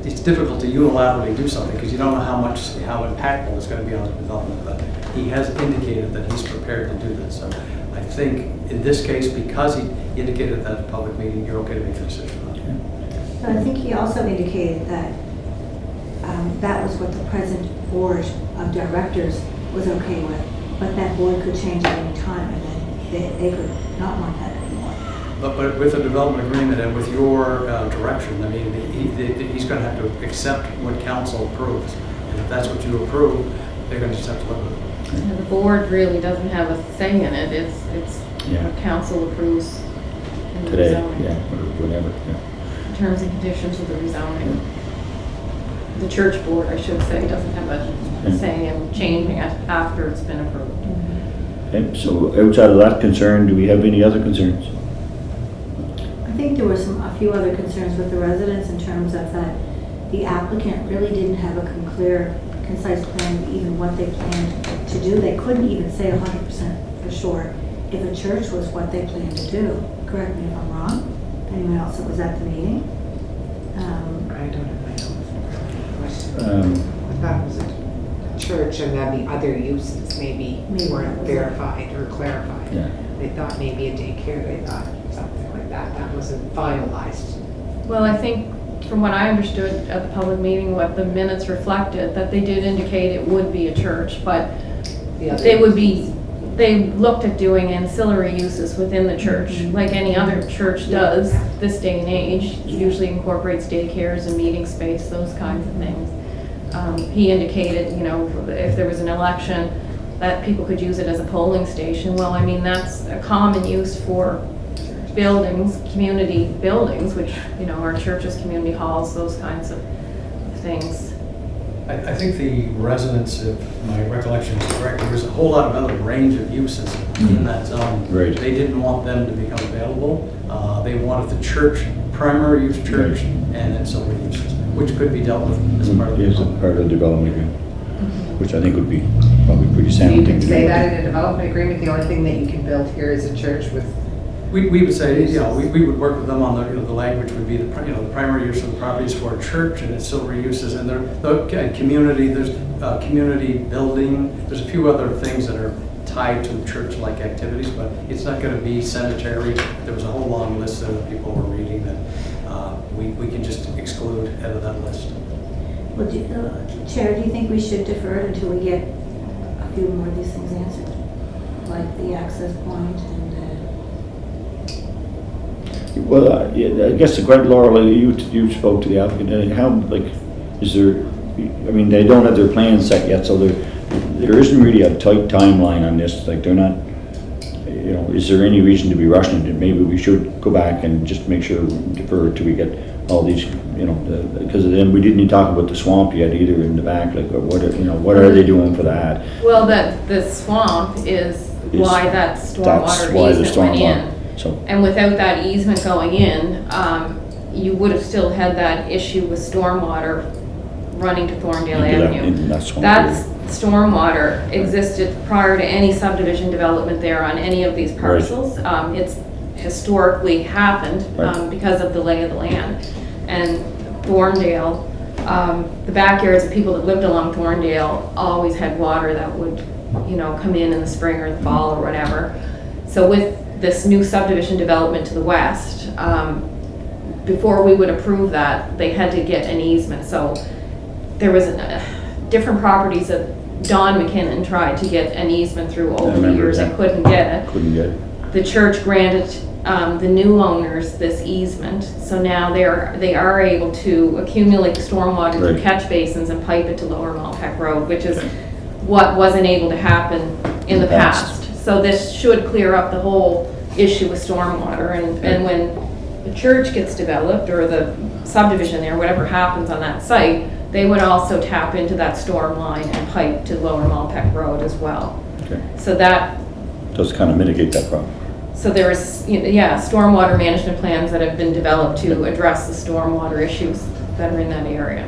it's difficult to unilaterally do something because you don't know how impactful it's going to be on the development. But he has indicated that he's prepared to do this. So I think in this case, because he indicated that at a public meeting, you're okay to make the decision on it. But I think he also indicated that that was what the present board of directors was okay with, but that board could change at any time, and then they could not want that anymore. But with a development agreement and with your direction, I mean, he's going to have to accept what council approves. And if that's what you approve, they're going to just have to live with it. And the board really doesn't have a say in it. It's Yeah. what council approves in the Today, rezoning. yeah, or whatever, yeah. Terms and conditions of the rezoning. The church board, I should say, doesn't have a say in changing it after it's been approved. Okay, so outside of that concern, do we have any other concerns? I think there were a few other concerns with the residents in terms of that the applicant really didn't have a clear, concise plan of even what they planned to do. They couldn't even say 100% for sure if a church was what they planned to do. Correct me if I'm wrong. Anyone else that was at the meeting? I don't have my notes. Um, I thought it was a church and then the other uses maybe Maybe weren't that was it. verified or clarified. Yeah. They thought maybe a daycare, they thought something like that. That wasn't finalized. Well, I think from what I understood at the public meeting, what the minutes reflected, that they did indicate it would be a church, but The other they would be, uses. they looked at doing ancillary uses within the church, like any other church does this day and age. Usually incorporates daycares and meeting space, those kinds of things. He indicated, if there was an election, that people could use it as a polling station. Well, I mean, that's a common use for buildings, community buildings, which, are churches, community halls, those kinds of things. I think the residents, if my recollection is correct, there was a whole lot of other range of uses in that zone. Right. They didn't want them to become available. They wanted the church, primary use church, Right. and ancillary uses, which could be dealt with as part of the Is a development. part of the development agreement, which I think would be probably pretty So sound you thing could to say do. that in a development agreement, the only thing that you can build here is a church with. We would say, we would work with them on the language would be the primary use of the property is for a church and ancillary uses, and community, there's community building, there's a few other things that are tied to church-like activities, but it's not going to be cemetery. There was a whole long list that people were reading that we can just exclude out of that list. Well, Chair, do you think we should defer it until we get a few more of these things answered? Like the access point and Well, yeah, I guess the great Laurel, you spoke to the applicant, how, is there, I mean, they don't have their plans set yet, so there isn't really a tight timeline on this, they're not, is there any reason to be rushing it? Maybe we should go back and just make sure, defer till we get all these, because then we didn't even talk about the swamp yet either in the back, what are they doing for that? Well, the swamp is why that That's stormwater why the easement went in. stormwater, so, And without that easement going in, you would have still had that issue with stormwater running to Thorndale Avenue. into that swamp That area. stormwater existed prior to any subdivision development there on any of these parcels. It's historically happened Right. because of the lay of the land. And Thorndale, the backyards of people that lived along Thorndale always had water that would, come in the spring or the fall or whatever. So with this new subdivision development to the west, before we would approve that, they had to get an easement. So there was different properties that Don McKinnon tried to get an easement through over the remember years and that. couldn't get it. Couldn't get it. The church granted the new owners this easement, so now they are able to accumulate the stormwater through Right. catch basins and pipe it to Lower Malpeck Road, which is what wasn't able to happen in the past. So this should clear up the whole issue with stormwater, and when the church gets developed, or the subdivision there, whatever happens on that site, they would also tap into that storm line and pipe to Lower Malpeck Road as well. Okay, So that does kind of mitigate that problem. So there is, stormwater management plans that have been developed to address the stormwater issues that are in that area.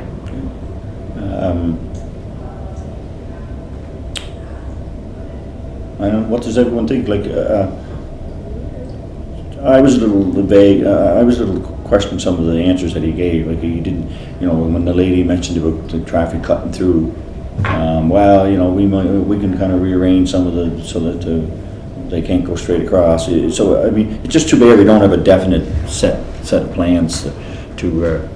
I don't, what does everyone think, I was a little vague, I was a little questioning some of the answers that he gave, like he didn't, when the lady mentioned about the traffic cutting through, well, we can kind of rearrange some of so that they can't go straight across. So, I mean, it's just too bad we don't have a definite set of plans to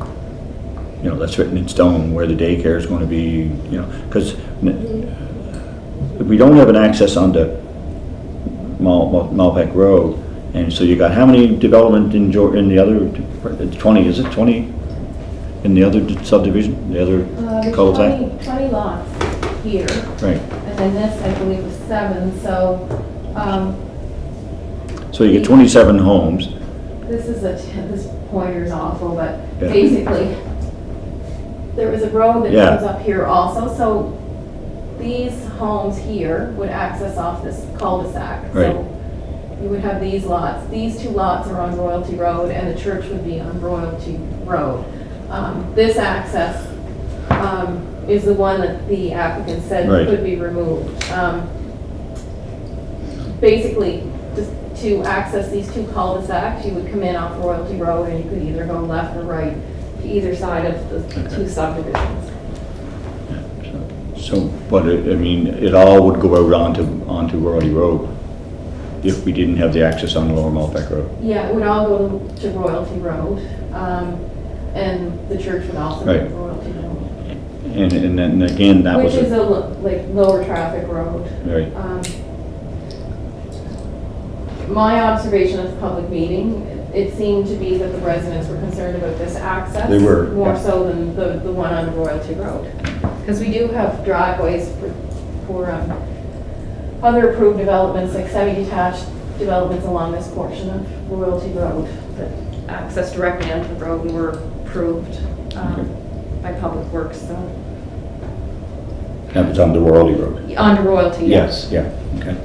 that's written in stone where the daycare is going to be, because if we don't have an access onto Malpeck Road, and so you got how many development in the other, 20, is it 20 in the other subdivision, the other There's cul-de-sac? 20 lots here, Right, and then this, I believe, is 7, so, so you get 27 homes, this pointer's awful, but Yeah. basically, there was a road that Yeah. comes up here also, so these homes here would access off this cul-de-sac. Right. So you would have these lots, these 2 lots are on Royalty Road, and the church would be on Royalty Road. This access is the one that the applicant said Right. could be removed. Basically, just to access these 2 cul-de-sacs, you would come in off Royalty Road, and you could either go left or right to either side of the 2 subdivisions. so, but it all would go out onto Royalty Road if we didn't have the access on Lower Malpeck Road. Yeah, it would all go to Royalty Road, and the church would also go Right. to Royalty Road. And then again, that was Which is a lower traffic road. right. My observation of the public meeting, it seemed to be that the residents were concerned about this access. They were, More yeah. so than the one on Royalty Road. Because we do have driveways for other approved developments, like semi-detached developments along this portion of Royalty Road that access directly onto the road and were approved by Public Works, so. That was on the Royalty Road. Onto Royalty, Yes, yeah, okay.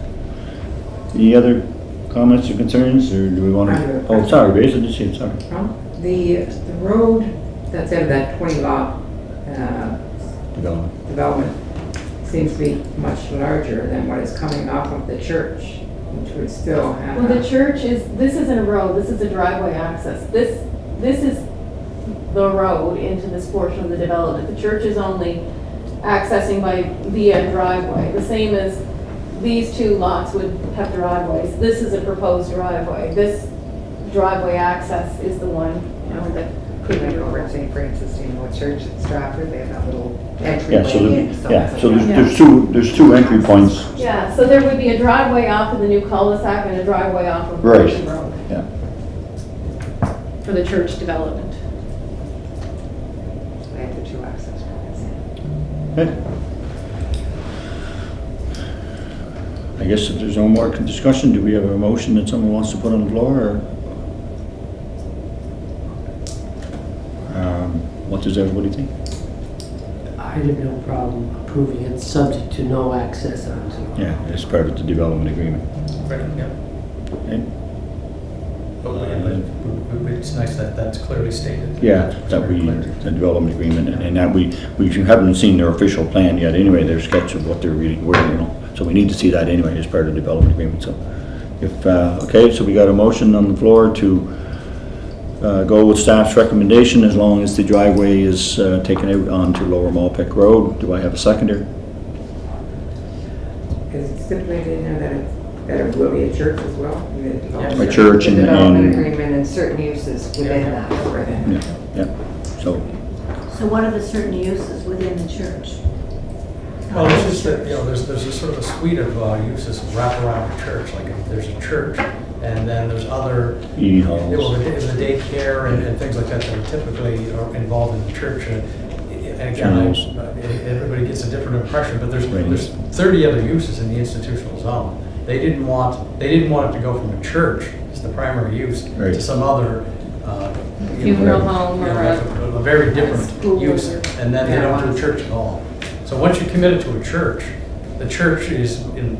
Any other comments or concerns, or do we want I have a to? Oh, question. sorry, Grace, I didn't see it, sorry. The road that's in that 20 lot Development. development seems to be much larger than what is coming off of the church, which would still have. well, the church this isn't a road, this is a driveway access. This is the road into this portion of the development. The church is only accessing via driveway, the same as these 2 lots would have driveways. This is a proposed driveway. This driveway access is the one that could be Like over at removed. St. Francis, what church at Stratford, they have that little Yeah, so entryway in. there's two entry points. Yeah, so there would be a driveway off of the new cul-de-sac and a driveway off of Right. Royalty Road Yeah, for the church development. They have the 2 access points. okay. I guess if there's no more discussion, do we have a motion that someone wants to put on the floor, or? What does everybody think? I have no problem approving it, subject to no access onto. Yeah, it's part of the development agreement. Right, yeah. Okay. But it's nice that that's clearly stated. Yeah, that we, the development agreement, and that we haven't seen their official plan yet anyway, their sketch of what they're really, so we need to see that anyway as part of the development agreement, so. If, okay, so we got a motion on the floor to go with staff's recommendation as long as the driveway is taken out onto Lower Malpeck Road. Do I have a seconder? Is it stipulated in there that it will be a church as well? A church The and, development agreement and certain uses within that. yeah, so, So what are the certain uses within the church? Well, it's just that, there's a sort of a suite of uses wrap around the church, like if there's a church, and then there's other, eating halls. the daycare and things like that that are typically are involved in the church. And again, Journals. everybody gets a different impression, but there's Right. 30 other uses in the institutional zone. They didn't want it to go from a church as the primary use Right. to some other Funeral home or a very different school use, or- and then they don't do a church at all. So once you commit it to a church, the church is in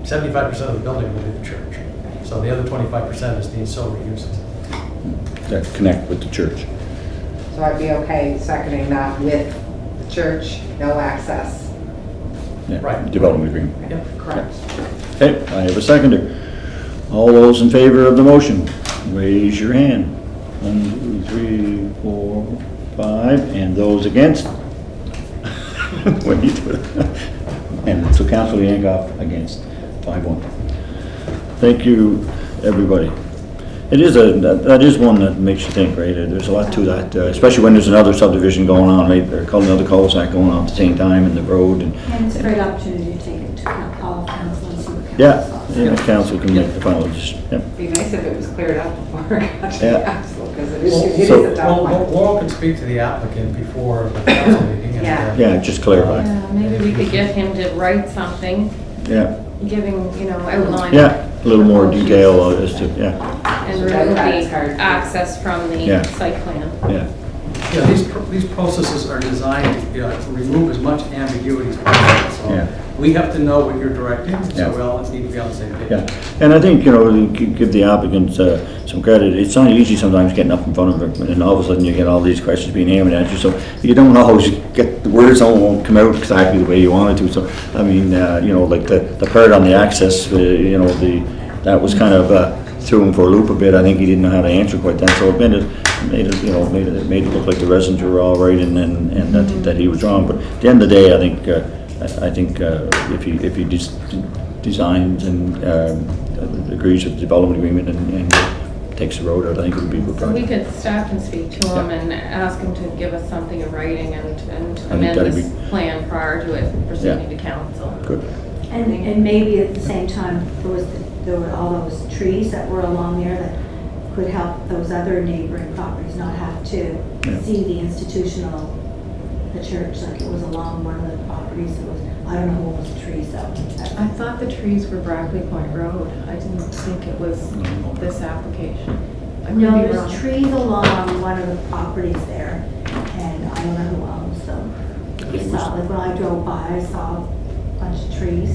75% of the building will be the church. So the other 25% is the ancillary uses. That connect with the church. So I'd be okay seconding that with the church, no access. Yeah, Right. Development agreement. Yep. Correct. Okay, I have a seconder. All those in favor of the motion? raise your hand. 1, 2, 3, 4, 5, and those against? What do you do? And so Councilor Yankoff against, 5-1. Thank you, everybody. It is that is one that makes you think, right? There's a lot to that, especially when there's another subdivision going on, right? Or another cul-de-sac going on at the same time in the road and. And it's a great opportunity to take it to all of council and see what council Yeah, thoughts. yeah, council can make the final decision, yeah. It'd be nice if it was cleared up before it got to the Yeah. council, because it is So- at that Well, point. Laurel can speak to the applicant before the council meeting. and, Yeah. Yeah, just clarify, Yeah, maybe we could get him to write something, yeah, giving, outline. yeah, a little more detail as to, yeah, And So remove that's the hard. access from Yeah. the site plan. yeah. Yeah, these processes are designed to remove as much ambiguity as possible. Yeah. So we have to know what you're directing, Yeah. so we all need to be on the same page. Yeah, and I think, give the applicant some credit. It's not easy sometimes getting up in front of it, and all of a sudden you get all these questions being hammered at you, so you don't always get, the words won't come out exactly the way you want it to. So, I mean, like the part on the access, that was kind of threw him for a loop a bit. I think he didn't know how to answer quite then, so it made it look like the residents were all right, and that he was wrong. But at the end of the day, I think if he designs and agrees with the development agreement and takes the road out, I think it would be a good So we project. staff can speak to him and ask him to give us something in writing and think amend that'd this be- plan prior to it proceeding to council. Good. And maybe at the same time, there were all those trees that were along there that could help those other neighboring properties not have to Yeah. see the church, like it was along one of the properties. It was, I don't know who owns the trees though. I thought the trees were Brackley Point Road. I didn't think it was this application. I could No, be there's wrong. trees along one of the properties there, and I don't know who owns them. I saw, like when I drove by, I saw a bunch of trees,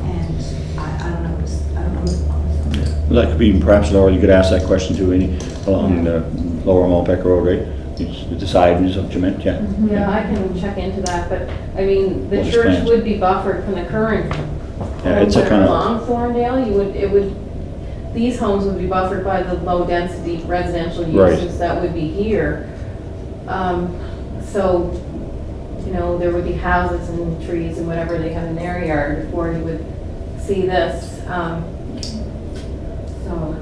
and I don't know who owns them. That could be, perhaps, Laura, you could ask that question to any, along the Lower Malpeck Road, right? It's the side, is what you meant, yeah. Yeah, I can check into that, but, I mean, the What is church planned? would be buffered from the current Yeah, homes it's a that kind are of, along Thorndale. These homes would be buffered by the low-density residential Right. uses that would be here. So, there would be houses and trees and whatever they have in their yard before you would see this. So,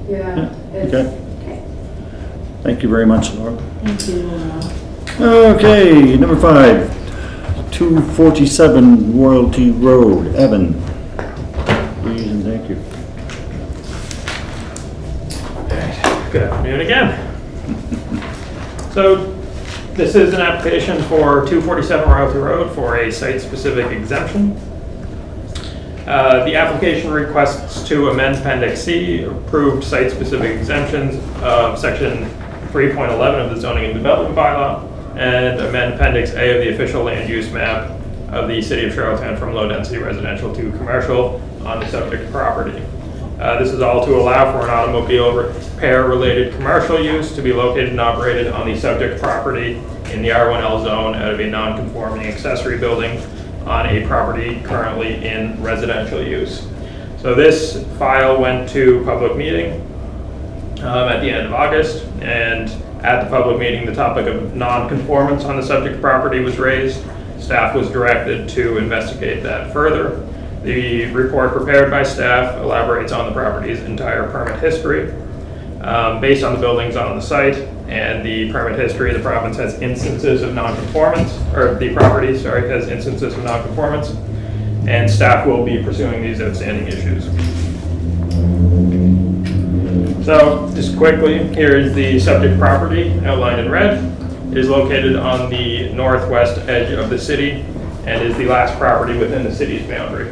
yeah. it's- okay. Okay, Thank you very much, Laura. thank you, Laura. Okay, number 5, 247 Royalty Road, Evan. Please and thank you. Good afternoon again. So this is an application for 247 Royalty Road for a site-specific exemption. The application requests to amend Appendix C, approved site-specific exemptions of Section 3.11 of the Zoning and Development Bylaw, and amend Appendix A of the official land use map of the City of Charlottetown from low-density residential to commercial on the subject property. This is all to allow for an automobile repair-related commercial use to be located and operated on the subject property in the R1L zone out of a non-conforming accessory building on a property currently in residential use. So this file went to public meeting at the end of August, and at the public meeting, the topic of non-conformance on the subject property was raised. Staff was directed to investigate that further. The report prepared by staff elaborates on the property's entire permit history. Based on the buildings on the site and the permit history, the province has instances of non-conformance, or the property, sorry, has instances of non-conformance, and staff will be pursuing these outstanding issues. So, just quickly, here is the subject property outlined in red. It is located on the northwest edge of the city and is the last property within the city's boundary.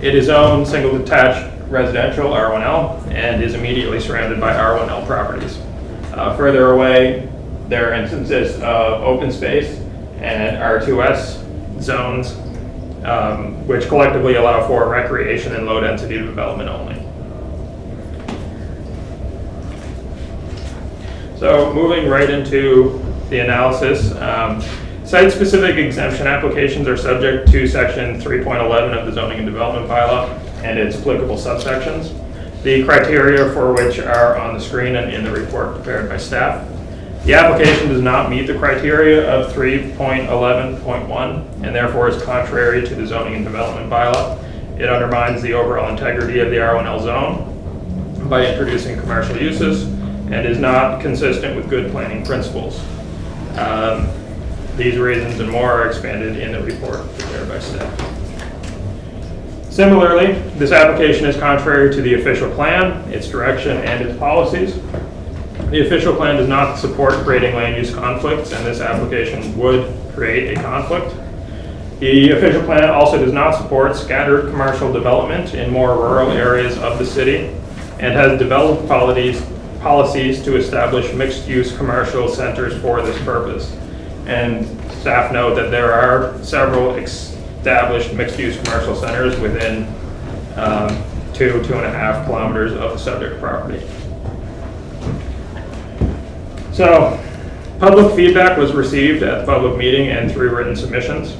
It is owned single detached residential R1L and is immediately surrounded by R1L properties. Further away, there are instances of open space and R2S zones, which collectively allow for recreation and low density development only. So moving right into the analysis, site-specific exemption applications are subject to Section 3.11 of the Zoning and Development Bylaw and its applicable subsections. the criteria for which are on the screen and in the report prepared by staff. The application does not meet the criteria of 3.11.1 and therefore is contrary to the zoning and development bylaw. It undermines the overall integrity of the R1L zone by introducing commercial uses and is not consistent with good planning principles. These reasons and more are expanded in the report prepared by staff. Similarly, this application is contrary to the official plan, its direction, and its policies. The official plan does not support creating land use conflicts, and this application would create a conflict. The official plan also does not support scattered commercial development in more rural areas of the city and has developed policies to establish mixed-use commercial centers for this purpose. And staff note that there are several established mixed-use commercial centers within 2.5 kilometers of the subject property. So, public feedback was received at the public meeting and 3 written submissions.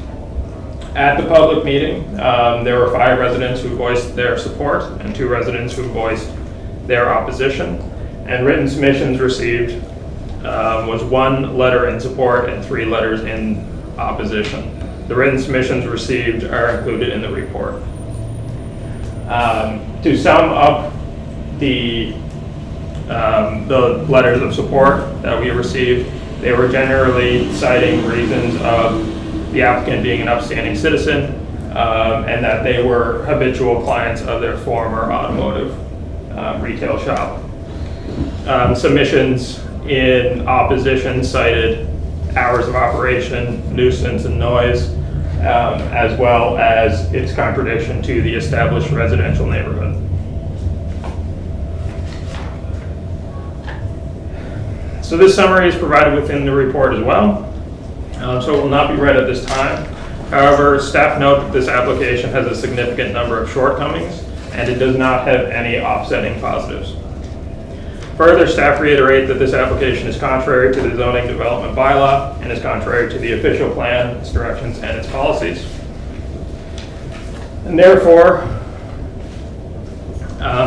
At the public meeting, there were 5 residents who voiced their support and 2 residents who voiced their opposition. And written submissions received was 1 letter in support and 3 letters in opposition. The written submissions received are included in the report. To sum up the letters of support that we received, they were generally citing reasons of the applicant being an upstanding citizen and that they were habitual clients of their former automotive retail shop. Submissions in opposition cited hours of operation, nuisance and noise, as well as its contradiction to the established residential neighborhood. So this summary is provided within the report as well, so it will not be read at this time. However, staff note that this application has a significant number of shortcomings and it does not have any offsetting positives. Further, staff reiterate that this application is contrary to the zoning development bylaw and is contrary to the official plan, its directions, and its policies. And therefore,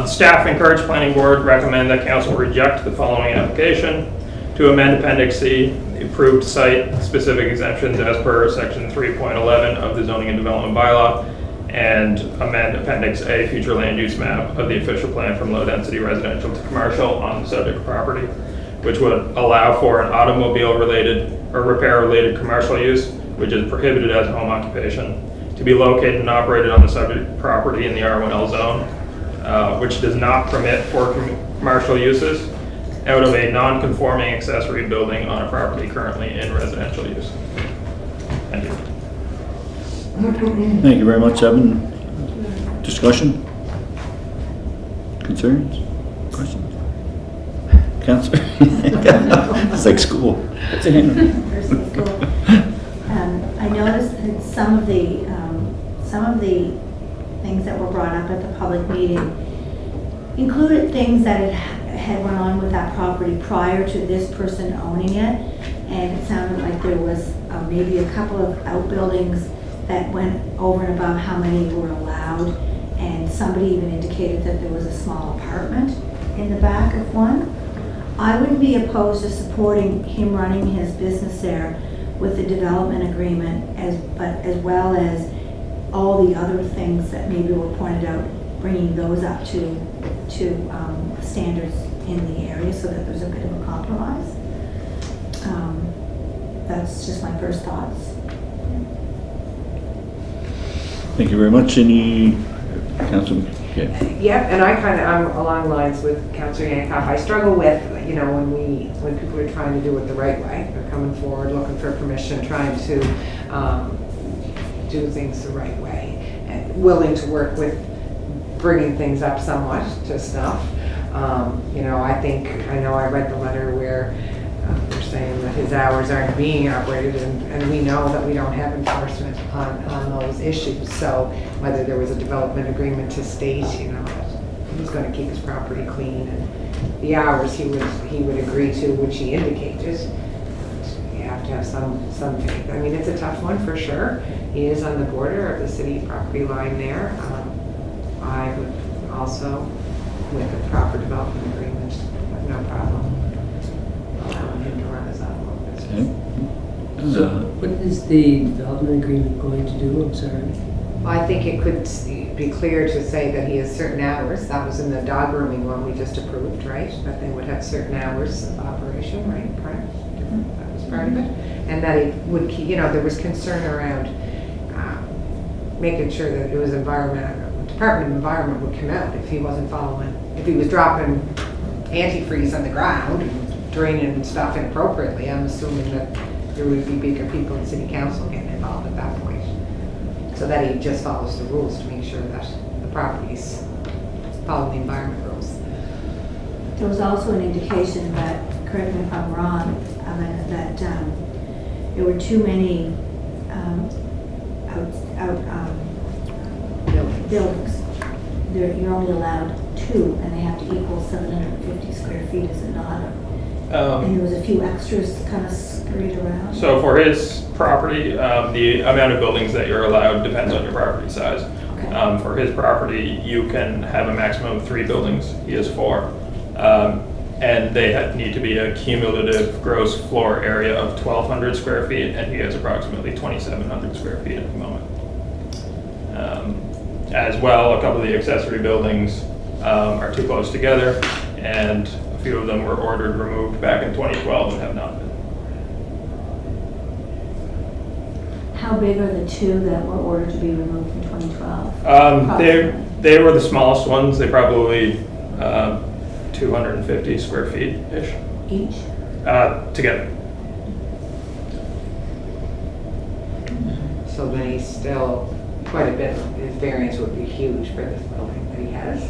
staff encourage planning board recommend that council reject the following application to amend Appendix C, the approved site-specific exemptions as per Section 3.11 of the zoning and development bylaw, and amend Appendix A, future land use map of the official plan from low-density residential to commercial on the subject property, which would allow for an automobile-related or repair-related commercial use, which is prohibited as a home occupation, to be located and operated on the subject property in the R1L zone, which does not permit for commercial uses, out of a non-conforming accessory building on a property currently in residential use. Thank you. Thank you very much, Evan. Discussion? Concerns? Questions? Counselor? It's like school. It's a hand. Versus school. I noticed that some of the things that were brought up at the public meeting included things that had went on with that property prior to this person owning it, and it sounded like there was maybe a couple of outbuildings that went over and above how many were allowed, and somebody even indicated that there was a small apartment in the back of one. I wouldn't be opposed to supporting him running his business there with the development agreement, but as well as all the other things that maybe were pointed out, bringing those up to standards in the area so that there's a bit of a compromise. That's just my first thoughts. Thank you very much. Any, Councilman? Yeah. Yep, and I'm along lines with Councillor Yankoff. I struggle with, when people are trying to do it the right way, they're coming forward, looking for permission, trying to do things the right way, and willing to work with bringing things up somewhat to snuff. I know I read the letter where they're saying that his hours aren't being operated, and we know that we don't have enforcement on those issues. So whether there was a development agreement to state, that he's going to keep his property clean, and the hours he would agree to, which he indicated, you have to have some faith. I mean, it's a tough one for sure. He is on the border of the city property line there. I would also with a proper development agreement, but no problem allowing him to run his own business. So what is the development agreement going to do? I'm sorry. Well, I think it could be clear to say that he has certain hours. That was in the dog grooming one we just approved, right? That they would have certain hours of operation, right? Correct? That was part of it. And that it would keep, there was concern around making sure that it was Department of Environment would come out if he wasn't following, if he was dropping antifreeze on the ground and draining stuff inappropriately. I'm assuming that there would be bigger people in city council getting involved at that point. So that he just follows the rules to make sure that the properties follow the environment rules. There was also an indication that, correct me if I'm wrong, that there were too many buildings. You're only allowed 2, and they have to equal 750 square feet, is it not? And there was a few extras kind of scurried around. So for his property, the amount of buildings that you're allowed depends on your property size. Okay. For his property, you can have a maximum of 3 buildings. He has 4. And they need to be a cumulative gross floor area of 1,200 square feet, and he has approximately 2,700 square feet at the moment. As well, a couple of the accessory buildings are too close together, and a few of them were ordered removed back in 2012 and have not been. How big are the 2 that were ordered to be removed in 2012? They were the smallest ones. They probably 250 square feet-ish. Each? Together. So then he's still quite a bit, his variance would be huge for this building that he has.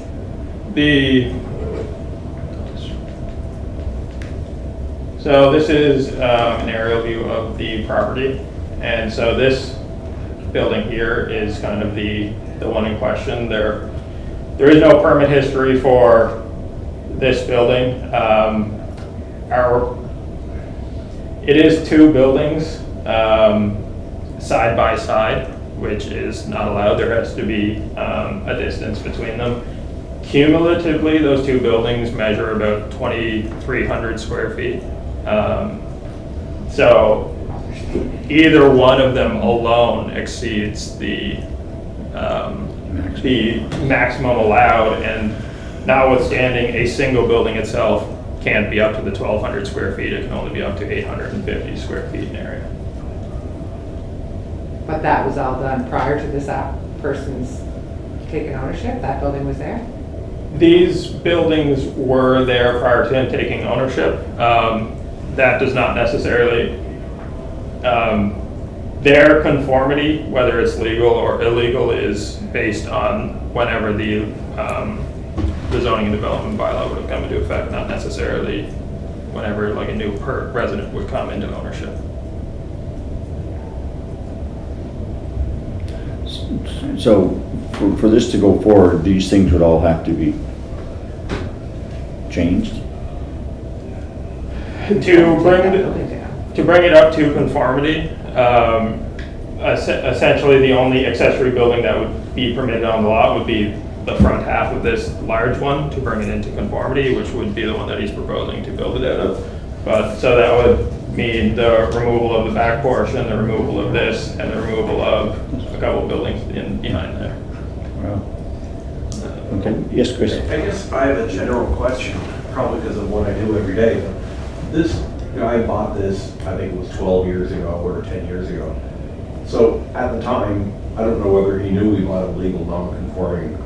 So this is an aerial view of the property, and so this building here is kind of the one in question. There is no permit history for this building. It is 2 buildings side by side, which is not allowed. There has to be a distance between them. Cumulatively, those 2 buildings measure about 2,300 square feet. So either one of them alone exceeds the maximum allowed, and notwithstanding, a single building itself can't be up to the 1,200 square feet. It can only be up to 850 square feet in area. But that was all done prior to this person's taking ownership? That building was there? These buildings were there prior to him taking ownership. That does not necessarily, their conformity, whether it's legal or illegal, is based on whenever the zoning and development bylaw would have come into effect, not necessarily whenever like a new resident would come into ownership. So for this to go forward, these things would all have to be changed? To bring it up to conformity, essentially the only accessory building that would be permitted on the lot would be the front half of this large one to bring it into conformity, which would be the one that he's proposing to build it out of. But so that would mean the removal of the back portion, the removal of this, and the removal of a couple of buildings in behind there. Wow. Okay, yes, Chris? I guess I have a general question, probably because of what I do every day. This, I bought this, I think it was 12 years ago or 10 years ago. So at the time, I don't know whether he knew he bought a legal non-conforming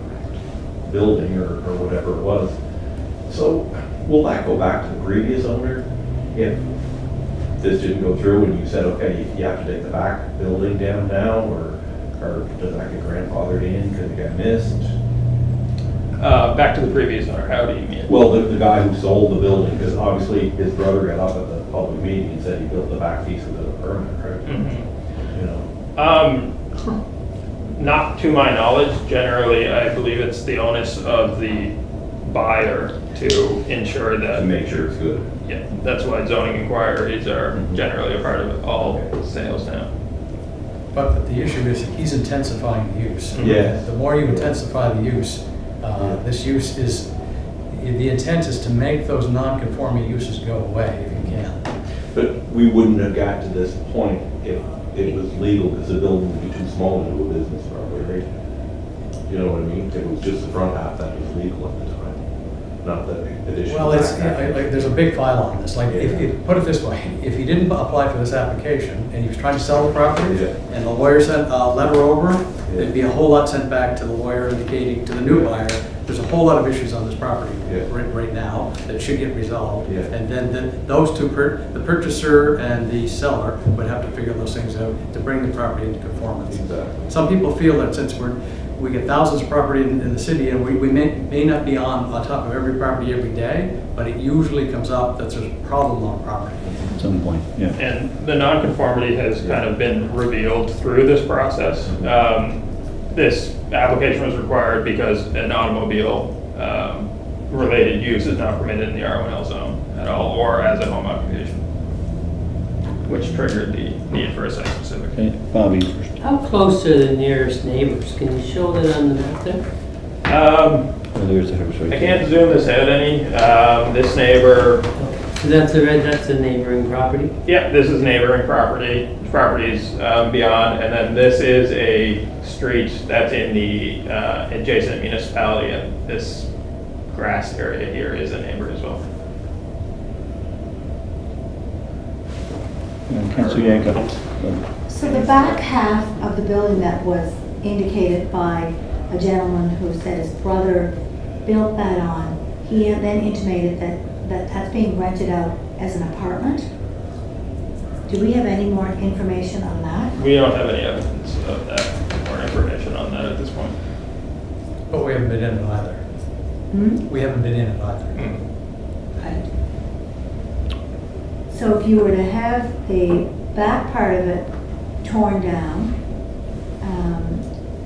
building or whatever it was. So will that go back to the previous owner if this didn't go through and you said, okay, you have to take the back building down now, or does that get grandfathered in because it got missed? Back to the previous owner, how do you mean? Well, the guy who sold the building, because obviously his brother got up at the public meeting and said he built the back piece without a permit, right? Mm-hmm. You know? Not to my knowledge. Generally, I believe it's the onus of the buyer to ensure that. To make sure it's good. Yeah, that's why zoning inquiries are generally a part of all sales now. But the issue is he's intensifying the use. Yes. The more you intensify the use, this use is the intent is to make those non-conforming uses go away if you can. But we wouldn't have got to this point if it was legal, because the building would be too small to do a business probably, right? You know what I mean? It was just the front half that was legal at the time, not the additional. Well, it's, back half. there's a big file on this, like, put it this way, if he didn't apply for this application, and he was trying to sell the property, Yeah. and the lawyer sent a letter over, there'd be a whole lot sent back to the lawyer indicating to the new buyer, there's a whole lot of issues on this property Yeah. right now that should get resolved. Yeah. And then those two, the purchaser and the seller would have to figure those things out to bring the property into conformance. Exactly. Some people feel that since we get thousands of property in the city, and we may not be on top of every property every day, but it usually comes up that there's a problem on property. At some point, yeah. And the nonconformity has kind of been revealed through this process. This application was required because an automobile related use is not permitted in the R1L zone at all, or as a home occupation, which triggered the need for a site-specific. Okay, Bobby first. How close are the nearest neighbors? Can you show that on the map there? Oh, there's the house right I there. can't zoom this out any. This neighbor, So that's a neighboring property? yeah, this is neighboring properties beyond, and then this is a street that's in the adjacent municipality, and this grass area here is a neighbor as well. Councilor Yanko. So the back half of the building that was indicated by a gentleman who said his brother built that on, he then intimated that's being rented out as an apartment. Do we have any more information on that? We don't have any evidence of that or information on that at this point. But we haven't been in it either. We haven't been in it either. Right. So if you were to have the back part of it torn down,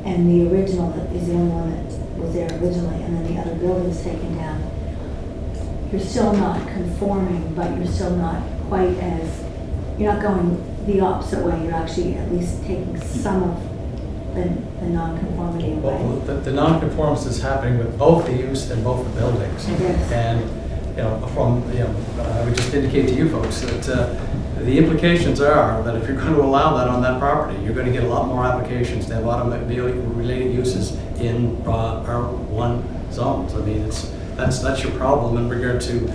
and the original is the only one that was there originally, and then the other building's taken down, you're still not conforming, but you're still not quite as, you're not going the opposite way, you're actually at least taking some of the non-conformity Well, away. the non-conformance is happening with both the use and both the buildings. Yes. And, I would just indicate to you folks that the implications are that if you're going to allow that on that property, you're going to get a lot more applications to have automobile-related uses in R1 zones. I mean, that's your problem in regard to,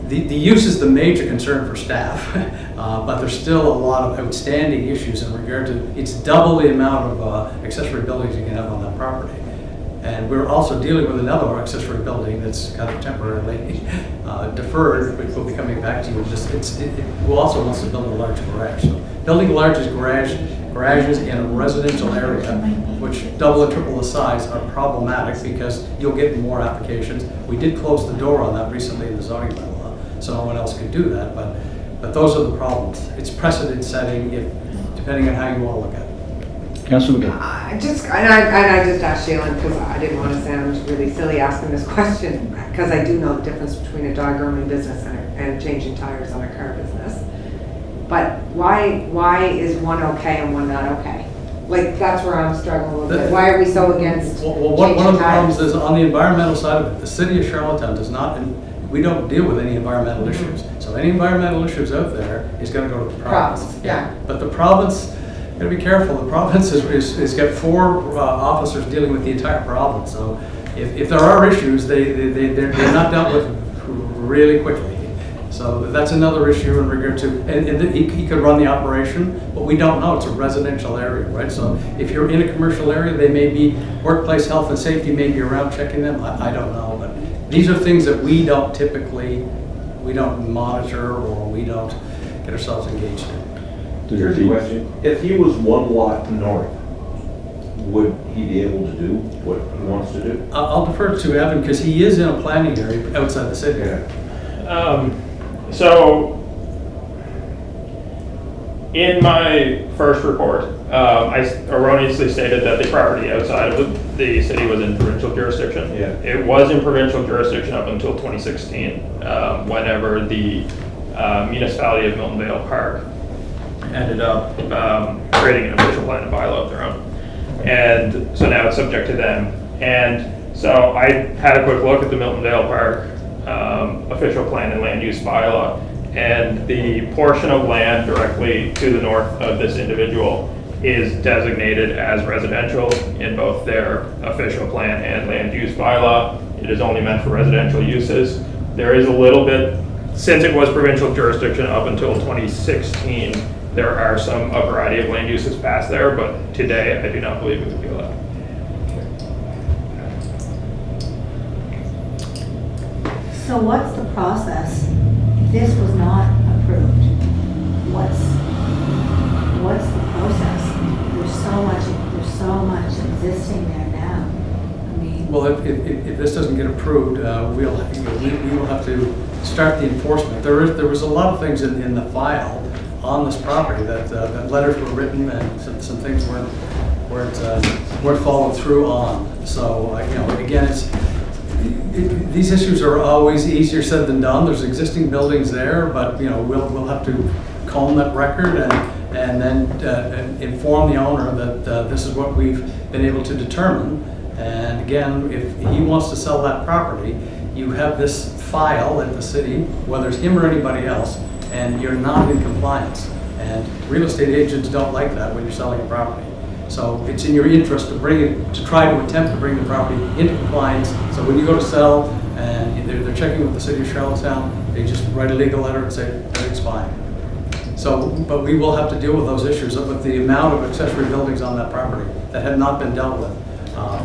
the use is the major concern for staff, but there's still a lot of outstanding issues in regard to, it's double the amount of accessory buildings you can have on that property. And we're also dealing with another accessory building that's kind of temporarily deferred, which will be coming back to you. Who also wants to build a large garage. So building large garages in a residential area, which double or triple the size, are problematic because you'll get more applications. We did close the door on that recently in the zoning bylaw, so no one else could do that. But those are the problems. It's precedent setting, depending on how you want to look at it. Councilor McGill. I just asked Shailen because I didn't want to sound really silly asking this question, because I do know the difference between a dog grooming business and changing tires on a car business. But why is one okay and one not okay? Like, that's where I'm struggling a little bit. Why are we so against Well, one of changing the problems tires? is on the environmental side of it, the city of Charlottetown does not, we don't deal with any environmental issues. So any environmental issues out there is going to go to the province. Province, yeah. But the province, gotta be careful, the province has got 4 officers dealing with the entire province. So if there are issues, they're not dealt with really quickly. So that's another issue in regard to, and he could run the operation, but we don't know, it's a residential area, right? So if you're in a commercial area, they may be, workplace health and safety may be around checking them, I don't know. But these are things that we don't monitor, or we don't get ourselves engaged in. Here's a question. If he was one lot north, would he be able to do what he wants to do? I'll defer to Evan, because he is in a planning area outside the city. So, in my first report, I erroneously stated that the property outside of the city was in provincial jurisdiction. Yeah. It was in provincial jurisdiction up until 2016, whenever the municipality of Milton Vale Park ended up creating an official plan and bylaw of their own. And so now it's subject to them. And So I had a quick look at the Milton Dale Park official plan and land use bylaw, and the portion of land directly to the north of this individual is designated as residential in both their official plan and land use bylaw. It is only meant for residential uses. There is a little bit, since it was provincial jurisdiction up until 2016, there are a variety of land uses passed there, but today I do not believe it would be allowed. So what's the process if this was not approved? What's the process? There's so much existing there now. I mean, Well, if this doesn't get approved, we will have to start the enforcement. There was a lot of things in the file on this property that letters were written and some things weren't followed through on. So, again, these issues are always easier said than done. There's existing buildings there, but, we'll have to comb that record and then inform the owner that this is what we've been able to determine. And again, if he wants to sell that property, you have this file at the city, whether it's him or anybody else, and you're not in compliance. And real estate agents don't like that when you're selling a property. So it's in your interest to try to attempt to bring the property into compliance. So when you go to sell and they're checking with the city of Charlottetown, they just write a legal letter and say everything's fine. So, but we will have to deal with those issues with the amount of accessory buildings on that property that have not been dealt with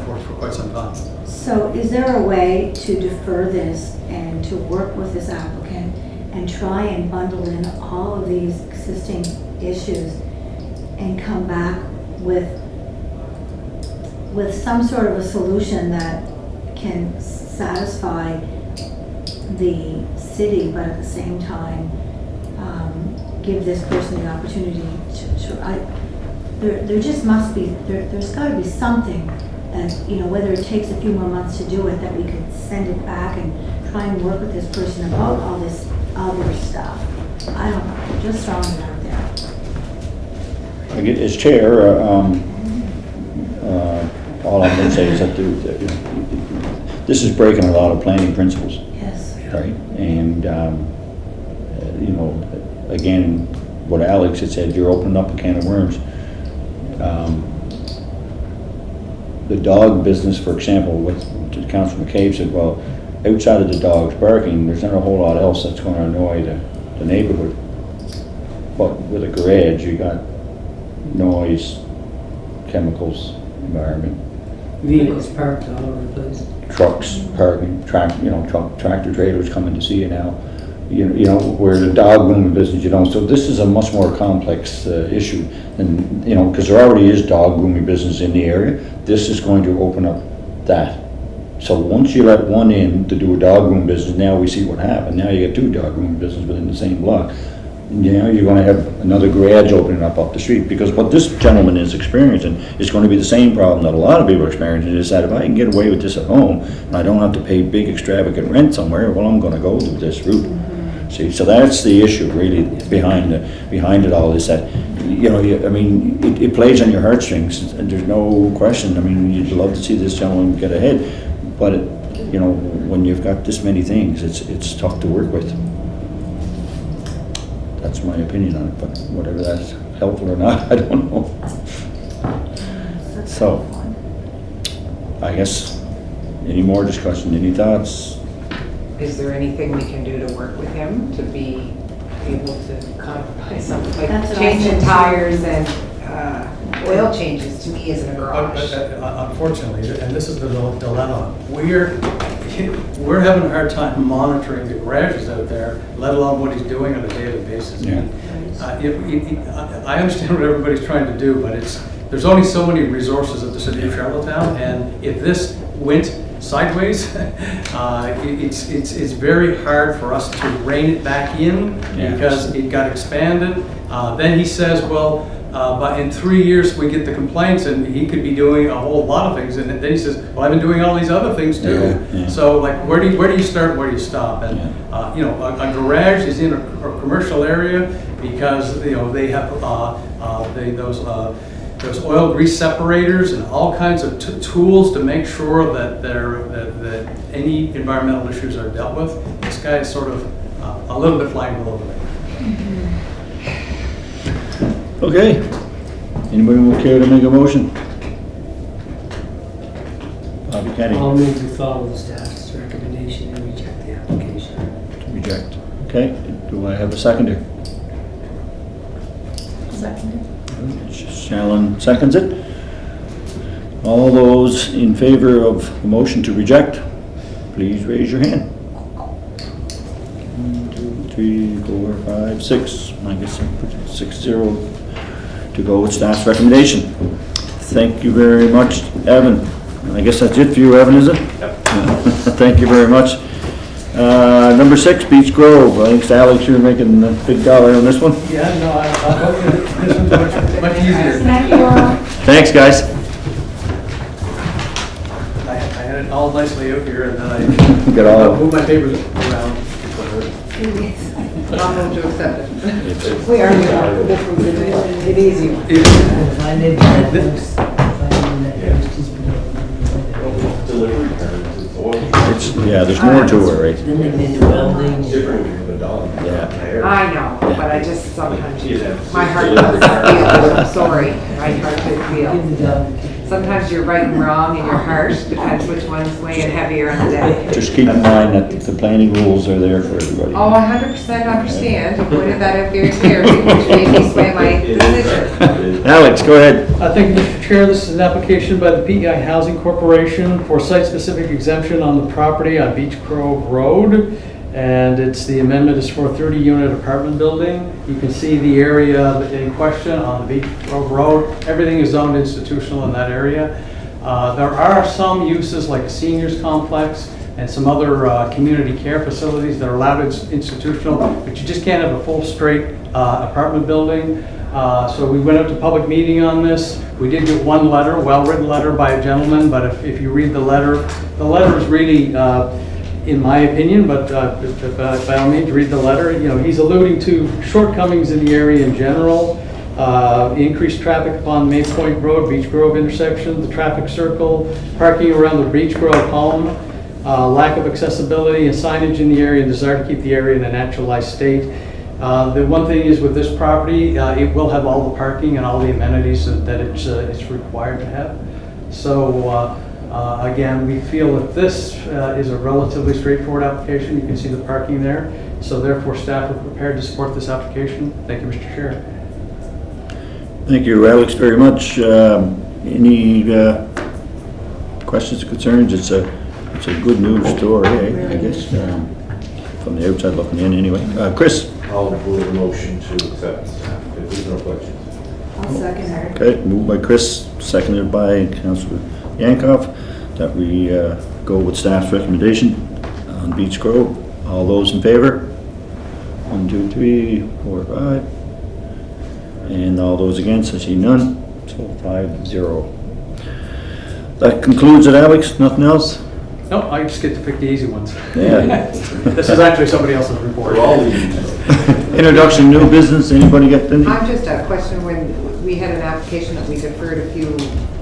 for quite some time. so is there a way to defer this and to work with this applicant and try and bundle in all of these existing issues and come back with some sort of a solution that can satisfy the city, but at the same time, give this person the opportunity there just must be, there's gotta be something that, whether it takes a few more months to do it, that we could send it back and try and work with this person about all this other stuff. I don't know, just throwing it out there. As chair, all I'm going to say is that this is breaking a lot of planning principles, Yes. right? And, again, what Alex had said, you're opening up a can of worms. The dog business, for example, what Councilor McCabe said, well, outside of the dogs barking, there's not a whole lot else that's going to annoy the neighborhood. But with a garage, you got noise, chemicals, environment, Vehicles parked all over the place. trucks parking, tractor trailers coming to see you now. Where the dog grooming business, so this is a much more complex issue. And, because there already is dog grooming business in the area, this is going to open up that. So once you let one in to do a dog grooming business, now we see what happened. Now you get two dog grooming businesses within the same block. You're going to have another garage opening up the street, because what this gentleman is experiencing is going to be the same problem that a lot of people are experiencing, is that if I can get away with this at home and I don't have to pay big extravagant rent somewhere, well, I'm going to go to this route. See, so that's the issue really behind it all, is that, it plays on your heartstrings, and there's no question. You'd love to see this gentleman get ahead, but when you've got this many things, it's tough to work with. That's my opinion on it, but whatever that's helpful or not, I don't know. So, I guess, any more discussion, any thoughts? Is there anything we can do to work with him to be able to compromise something like That's what I changing said. tires and oil changes to me isn't a garage? Unfortunately, and this is the dilemma, we're having a hard time monitoring the garages out there, let alone what he's doing on a daily basis. Yeah. I understand what everybody's trying to do, but there's only so many resources at the city of Charlottetown, and if this went sideways, it's very hard for us to rein it back in, because it got expanded. Then he says, well, but in 3 years we get the complaints, and he could be doing a whole lot of things. And then he says, well, I've been doing all these other things too. Yeah. So where do you start, where do you stop? And a garage is in a commercial area because they have those There's oil grease separators and all kinds of tools to make sure that any environmental issues are dealt with. This guy is sort of a little bit flying below the radar. Okay. Anybody will care to make a motion? Bobby Kenny, I'll move to follow the staff's recommendation and reject the application. reject. Okay, do I have a seconder? Seconded. Shalyn seconds it. All those in favor of the motion to reject, please raise your hand. 1, 2, 3, 4, 5, 6. I guess I put 6-0 to go with staff's recommendation. Thank you very much, Evan. I guess that's it for you, Evan, is it? Yep. Thank you very much. Number 6, Beech Grove. I think, Alex, you're making a big dollar on this one. Yeah, no, I'll go with it. This one's much easier. Thank you all. Thanks, guys. I had it all nicely out here and then I Got all. moved my papers around. I'll move to accept it. We are an easy one. If I live in that house, if I live in that house, just below. Delivery terms, it's oil. Yeah, there's more to it, right? Then they've been welding. It's different when you have a dog. Yeah. I know, but I just sometimes, Yeah. my heart does feel, I'm sorry, my heart does Give feel. the dog. Sometimes you're right and wrong in your heart, depends which one's weighing heavier on the day. Just keep in mind that the planning rules are there for everybody. Oh, I 100% understand, you pointed that out very clearly, which made me sway my decision. Alex, go ahead. Thank you, Mr. Chair. This is an application by the PEI Housing Corporation for site-specific exemption on the property on Beech Grove Road. And the amendment is for a 30-unit apartment building. You can see the area in question on the Beech Grove Road. Everything is zoned institutional in that area. There are some uses like a seniors complex and some other community care facilities that are allowed as institutional, but you just can't have a full straight apartment building. So we went out to public meeting on this. We did get one letter, well-written letter by a gentleman, but if you read the letter is really, in my opinion, but by all means, read the letter. You know, he's alluding to shortcomings in the area in general, increased traffic upon May Point Road, Beech Grove intersection, the traffic circle, parking around the Beech Grove home, lack of accessibility and signage in the area, and desire to keep the area in a naturalized state. The one thing is with this property, it will have all the parking and all the amenities that it's required to have. So again, we feel that this is a relatively straightforward application. You can see the parking there. So therefore, staff are prepared to support this application. Thank you, Mr. Chair. Thank you, Alex, very much. Any questions or concerns? It's a good news story, I guess, from the outside looking in anyway. Chris? I'll move a motion to accept if there's no questions. I'll second her. Okay, moved by Chris, seconded by Councillor Yankoff, that we go with staff's recommendation on Beech Grove. All those in favor? 1, 2, 3, 4, 5. And all those against, I see none, so 5-0. That concludes it, Alex, nothing else? No, I just get to pick the easy ones. Yeah. This is actually somebody else's report. Introduction, new business, anybody got anything? I just have a question, when we had an application that we deferred a few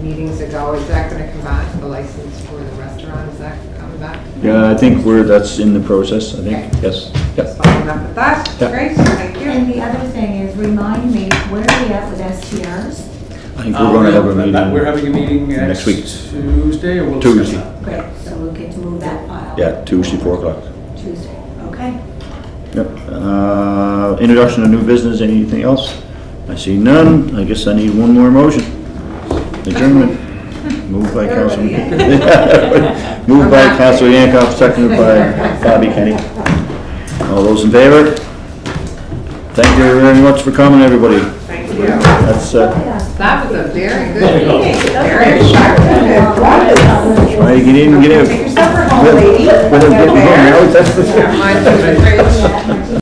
meetings ago, is that going to come back, the license for the restaurant, is that coming back? Yeah, I think that's in the process, I think, yes. Just following up with that, Yep. great, thank you. And the other thing is, remind me, where are we at with STRs? I think we're gonna have a meeting. We're having a meeting next week. Tuesday, or we'll discuss Tuesday. that. Great, so we'll get to move that file. Yeah, Tuesday, 4 o'clock. Tuesday, okay. Yep. Introduction of new business, anything else? I see none. I guess I need one more motion. Adjournment. Moved by Councilor. Moved by Councilor Yankoff, seconded by Bobby Kenny. All those in favor? Thank you very much for coming, everybody. Thank you. That's, That was a very good meeting, very instructive. try to get in and get out. Take your supper home, lady. Without getting home, There. Alex, that's the- Yeah, mine was great.